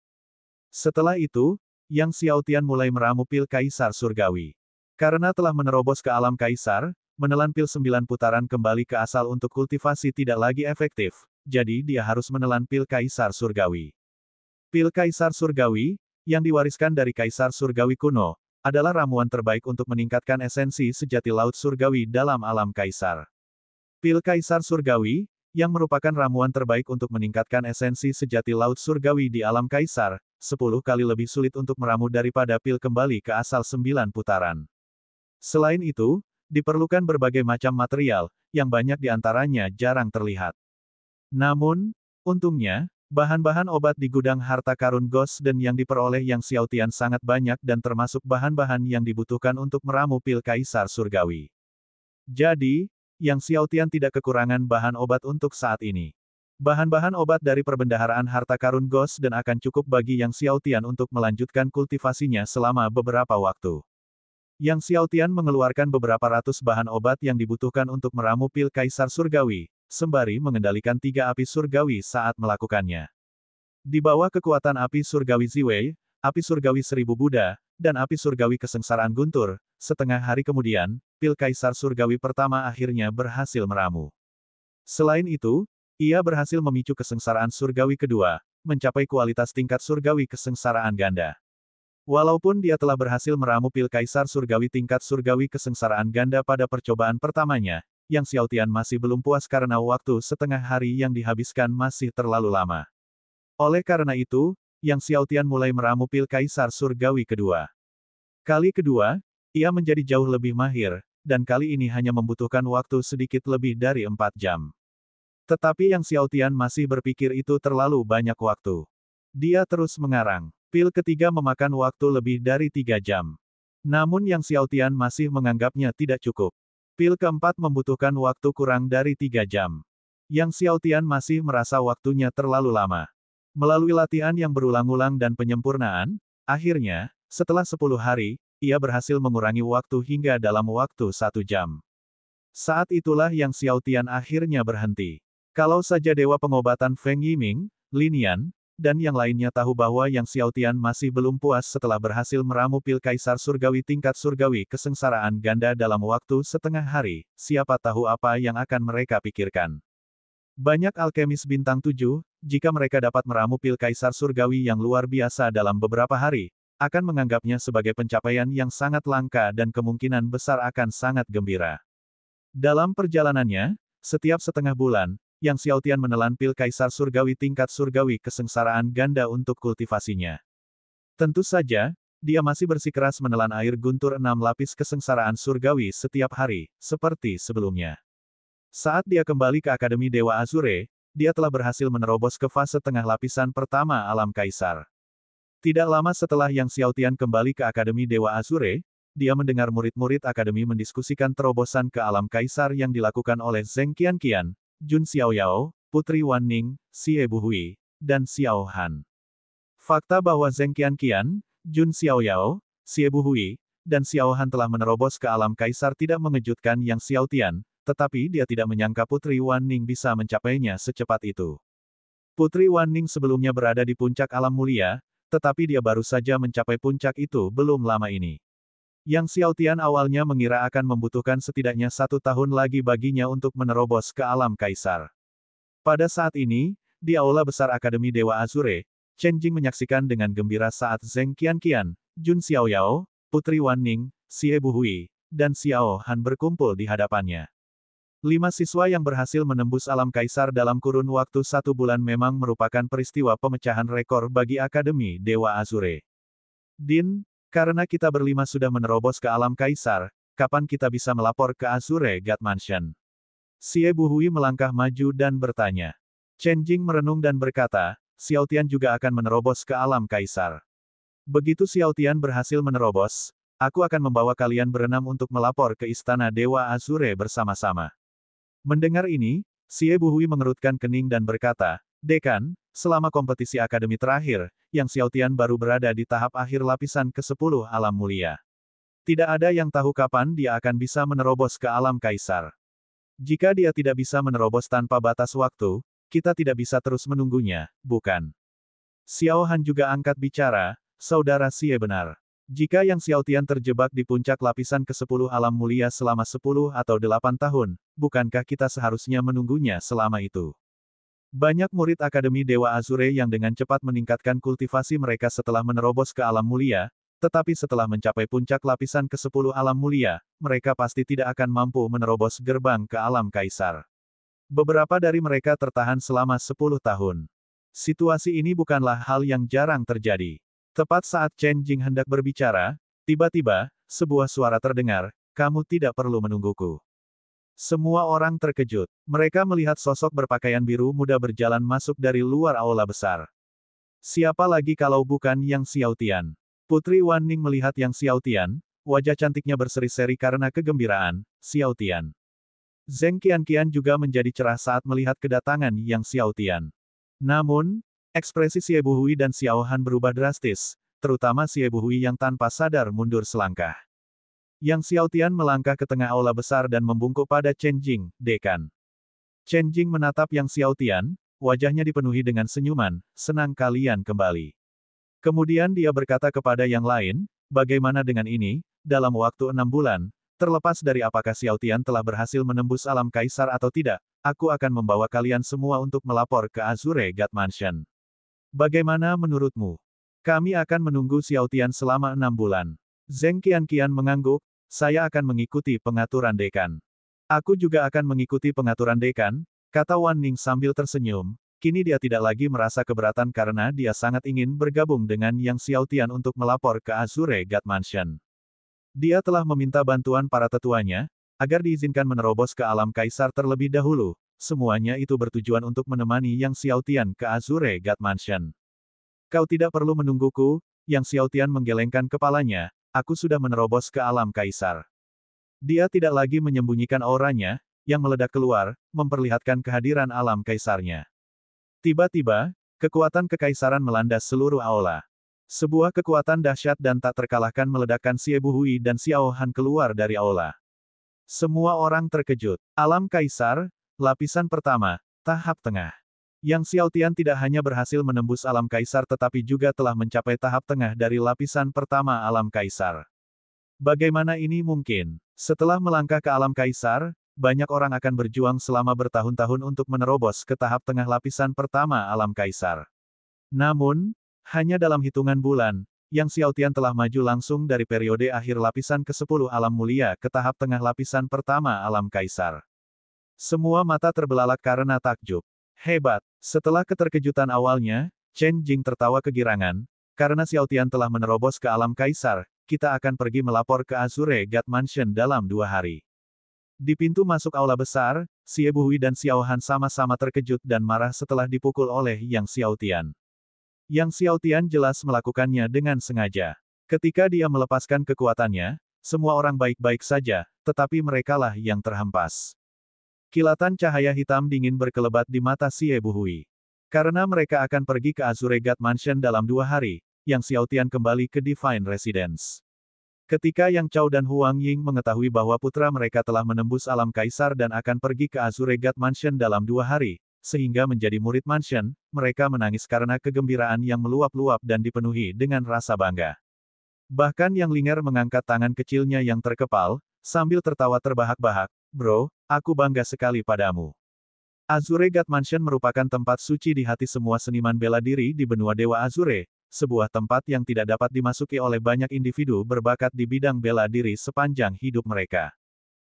A: Setelah itu, Yang Xiaotian mulai meramu pil kaisar surgawi. Karena telah menerobos ke alam kaisar, menelan pil 9 putaran kembali ke asal untuk kultivasi tidak lagi efektif, jadi dia harus menelan pil kaisar surgawi. Pil kaisar surgawi, yang diwariskan dari kaisar surgawi kuno, adalah ramuan terbaik untuk meningkatkan esensi sejati laut surgawi dalam alam kaisar. Pil kaisar surgawi, yang merupakan ramuan terbaik untuk meningkatkan esensi sejati laut surgawi di alam kaisar, 10 kali lebih sulit untuk meramu daripada pil kembali ke asal 9 putaran. Selain itu, diperlukan berbagai macam material, yang banyak di antaranya jarang terlihat. Namun, untungnya, bahan-bahan obat di gudang harta karun Gosden yang diperoleh Yang Xiaotian sangat banyak dan termasuk bahan-bahan yang dibutuhkan untuk meramu pil kaisar surgawi. Jadi, Yang Xiaotian tidak kekurangan bahan obat untuk saat ini. Bahan-bahan obat dari perbendaharaan harta karun Gosden akan cukup bagi Yang Xiaotian untuk melanjutkan kultivasinya selama beberapa waktu. Yang Xiaotian mengeluarkan beberapa ratus bahan obat yang dibutuhkan untuk meramu pil kaisar surgawi, sembari mengendalikan 3 api surgawi saat melakukannya. Di bawah kekuatan api surgawi Ziwei, api surgawi 1000 Buddha, dan api surgawi kesengsaraan guntur, setengah hari kemudian, pil kaisar surgawi pertama akhirnya berhasil meramu. Selain itu, ia berhasil memicu kesengsaraan surgawi kedua, mencapai kualitas tingkat surgawi kesengsaraan ganda. Walaupun dia telah berhasil meramu pil kaisar surgawi tingkat surgawi kesengsaraan ganda pada percobaan pertamanya, Yang Xiaotian masih belum puas karena waktu setengah hari yang dihabiskan masih terlalu lama. Oleh karena itu, Yang Xiaotian mulai meramu pil kaisar surgawi kedua. Kali kedua, ia menjadi jauh lebih mahir, dan kali ini hanya membutuhkan waktu sedikit lebih dari 4 jam. Tetapi Yang Xiaotian masih berpikir itu terlalu banyak waktu. Dia terus mengarang. Pil ketiga memakan waktu lebih dari 3 jam. Namun Yang Xiaotian masih menganggapnya tidak cukup. Pil keempat membutuhkan waktu kurang dari 3 jam. Yang Xiaotian masih merasa waktunya terlalu lama. Melalui latihan yang berulang-ulang dan penyempurnaan, akhirnya, setelah 10 hari, ia berhasil mengurangi waktu hingga dalam waktu 1 jam. Saat itulah Yang Xiaotian akhirnya berhenti. Kalau saja Dewa Pengobatan Feng Yiming, Lin Yan, dan yang lainnya tahu bahwa Yang Xiaotian masih belum puas setelah berhasil meramu pil kaisar surgawi tingkat surgawi kesengsaraan ganda dalam waktu setengah hari, siapa tahu apa yang akan mereka pikirkan. Banyak alkemis bintang 7, jika mereka dapat meramu pil kaisar surgawi yang luar biasa dalam beberapa hari, akan menganggapnya sebagai pencapaian yang sangat langka dan kemungkinan besar akan sangat gembira. Dalam perjalanannya, setiap setengah bulan, Yang Xiaotian menelan pil kaisar surgawi tingkat surgawi kesengsaraan ganda untuk kultivasinya. Tentu saja, dia masih bersikeras menelan air guntur 6 lapis kesengsaraan surgawi setiap hari, seperti sebelumnya. Saat dia kembali ke Akademi Dewa Azure, dia telah berhasil menerobos ke fase tengah lapisan pertama alam kaisar. Tidak lama setelah Yang Xiaotian kembali ke Akademi Dewa Azure, dia mendengar murid-murid Akademi mendiskusikan terobosan ke alam kaisar yang dilakukan oleh Zheng Qianqian, Jun Xiaoyao, Putri Wan Ning, Xie Buhui, dan Xiao Han. Fakta bahwa Zheng Qianqian, Jun Xiaoyao, Xie Buhui, dan Xiao Han telah menerobos ke alam kaisar tidak mengejutkan Yang Xiaotian, tetapi dia tidak menyangka Putri Wan Ning bisa mencapainya secepat itu. Putri Wan Ning sebelumnya berada di puncak alam mulia, tetapi dia baru saja mencapai puncak itu belum lama ini. Yang Xiaotian awalnya mengira akan membutuhkan setidaknya 1 tahun lagi baginya untuk menerobos ke alam kaisar. Pada saat ini, di Aula Besar Akademi Dewa Azure, Chen Jing menyaksikan dengan gembira saat Zheng Qianqian, Jun Xiaoyao, Putri Wan Ning, Xie Buhui, dan Xiao Han berkumpul di hadapannya. 5 siswa yang berhasil menembus alam kaisar dalam kurun waktu 1 bulan memang merupakan peristiwa pemecahan rekor bagi Akademi Dewa Azure. Din, karena kita berlima sudah menerobos ke alam kaisar, kapan kita bisa melapor ke Azure God Mansion? Xie Buhui melangkah maju dan bertanya. Chen Jing merenung dan berkata, Xiao Tian juga akan menerobos ke alam kaisar. Begitu Xiao Tian berhasil menerobos, aku akan membawa kalian berenam untuk melapor ke Istana Dewa Azure bersama-sama. Mendengar ini, Xie Buhui mengerutkan kening dan berkata, Dekan, selama kompetisi akademi terakhir, Yang Xiao Tian baru berada di tahap akhir lapisan ke-10 alam mulia. Tidak ada yang tahu kapan dia akan bisa menerobos ke alam kaisar. Jika dia tidak bisa menerobos tanpa batas waktu, kita tidak bisa terus menunggunya, bukan? Xiao Han juga angkat bicara, saudara Xie benar. Jika Yang Xiao Tian terjebak di puncak lapisan ke-10 alam mulia selama 10 atau 8 tahun, bukankah kita seharusnya menunggunya selama itu? Banyak murid Akademi Dewa Azure yang dengan cepat meningkatkan kultivasi mereka setelah menerobos ke alam mulia, tetapi setelah mencapai puncak lapisan ke-10 alam mulia, mereka pasti tidak akan mampu menerobos gerbang ke alam kaisar. Beberapa dari mereka tertahan selama 10 tahun. Situasi ini bukanlah hal yang jarang terjadi. Tepat saat Chen Jing hendak berbicara, tiba-tiba, sebuah suara terdengar, kamu tidak perlu menungguku. Semua orang terkejut. Mereka melihat sosok berpakaian biru muda berjalan masuk dari luar aula besar. Siapa lagi kalau bukan Yang Xiao Tian? Putri Wan Ning melihat Yang Xiao Tian, wajah cantiknya berseri-seri karena kegembiraan. Xiao Tian. Zheng Qianqian juga menjadi cerah saat melihat kedatangan Yang Xiao Tian. Namun, ekspresi Xie Buhui dan Xiao Han berubah drastis, terutama Xie Buhui yang tanpa sadar mundur selangkah. Yang Xiao Tian melangkah ke tengah aula besar dan membungkuk pada Chen Jing, Dekan. Chen Jing menatap Yang Xiao Tian, wajahnya dipenuhi dengan senyuman, senang kalian kembali. Kemudian dia berkata kepada yang lain, bagaimana dengan ini, dalam waktu 6 bulan, terlepas dari apakah Xiao Tian telah berhasil menembus alam kaisar atau tidak, aku akan membawa kalian semua untuk melapor ke Azure God Mansion. Bagaimana menurutmu? Kami akan menunggu Xiao Tian selama 6 bulan. Zheng Qianqian mengangguk, saya akan mengikuti pengaturan dekan. Aku juga akan mengikuti pengaturan dekan, kata Wan Ning sambil tersenyum. Kini dia tidak lagi merasa keberatan karena dia sangat ingin bergabung dengan Yang Xiao Tian untuk melapor ke Azure God Mansion. Dia telah meminta bantuan para tetuanya, agar diizinkan menerobos ke alam kaisar terlebih dahulu. Semuanya itu bertujuan untuk menemani Yang Xiao Tian ke Azure God Mansion. Kau tidak perlu menungguku, Yang Xiao Tian menggelengkan kepalanya. Aku sudah menerobos ke alam kaisar. Dia tidak lagi menyembunyikan auranya, yang meledak keluar, memperlihatkan kehadiran alam kaisarnya. Tiba-tiba, kekuatan kekaisaran melanda seluruh aula. Sebuah kekuatan dahsyat dan tak terkalahkan meledakkan Xie Buhui dan Xiao Han keluar dari aula. Semua orang terkejut. Alam kaisar, lapisan pertama, tahap tengah. Yang Xiao Tian tidak hanya berhasil menembus alam kaisar tetapi juga telah mencapai tahap tengah dari lapisan pertama alam kaisar. Bagaimana ini mungkin? Setelah melangkah ke alam kaisar, banyak orang akan berjuang selama bertahun-tahun untuk menerobos ke tahap tengah lapisan pertama alam kaisar. Namun, hanya dalam hitungan bulan, Yang Xiao Tian telah maju langsung dari periode akhir lapisan ke-10 alam mulia ke tahap tengah lapisan pertama alam kaisar. Semua mata terbelalak karena takjub. Hebat. Setelah keterkejutan awalnya, Chen Jing tertawa kegirangan, karena Xiao Tian telah menerobos ke alam kaisar, kita akan pergi melapor ke Azure God Mansion dalam 2 hari. Di pintu masuk aula besar, Xie Buhui dan Xiao Han sama-sama terkejut dan marah setelah dipukul oleh Yang Xiao Tian. Yang Xiao Tian jelas melakukannya dengan sengaja. Ketika dia melepaskan kekuatannya, semua orang baik-baik saja, tetapi merekalah yang terhempas. Kilatan cahaya hitam dingin berkelebat di mata Xie Buhui. Karena mereka akan pergi ke Azure God Mansion dalam 2 hari, Yang Xiao Tian kembali ke Divine Residence. Ketika Yang Chao dan Huang Ying mengetahui bahwa putra mereka telah menembus alam kaisar dan akan pergi ke Azure God Mansion dalam 2 hari, sehingga menjadi murid mansion, mereka menangis karena kegembiraan yang meluap-luap dan dipenuhi dengan rasa bangga. Bahkan Yang Linger mengangkat tangan kecilnya yang terkepal, sambil tertawa terbahak-bahak, bro, aku bangga sekali padamu. Azure God Mansion merupakan tempat suci di hati semua seniman bela diri di benua Dewa Azure, sebuah tempat yang tidak dapat dimasuki oleh banyak individu berbakat di bidang bela diri sepanjang hidup mereka.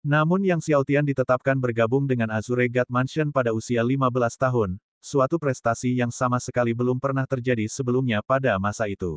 A: Namun Yang Xiaotian ditetapkan bergabung dengan Azure God Mansion pada usia 15 tahun, suatu prestasi yang sama sekali belum pernah terjadi sebelumnya pada masa itu.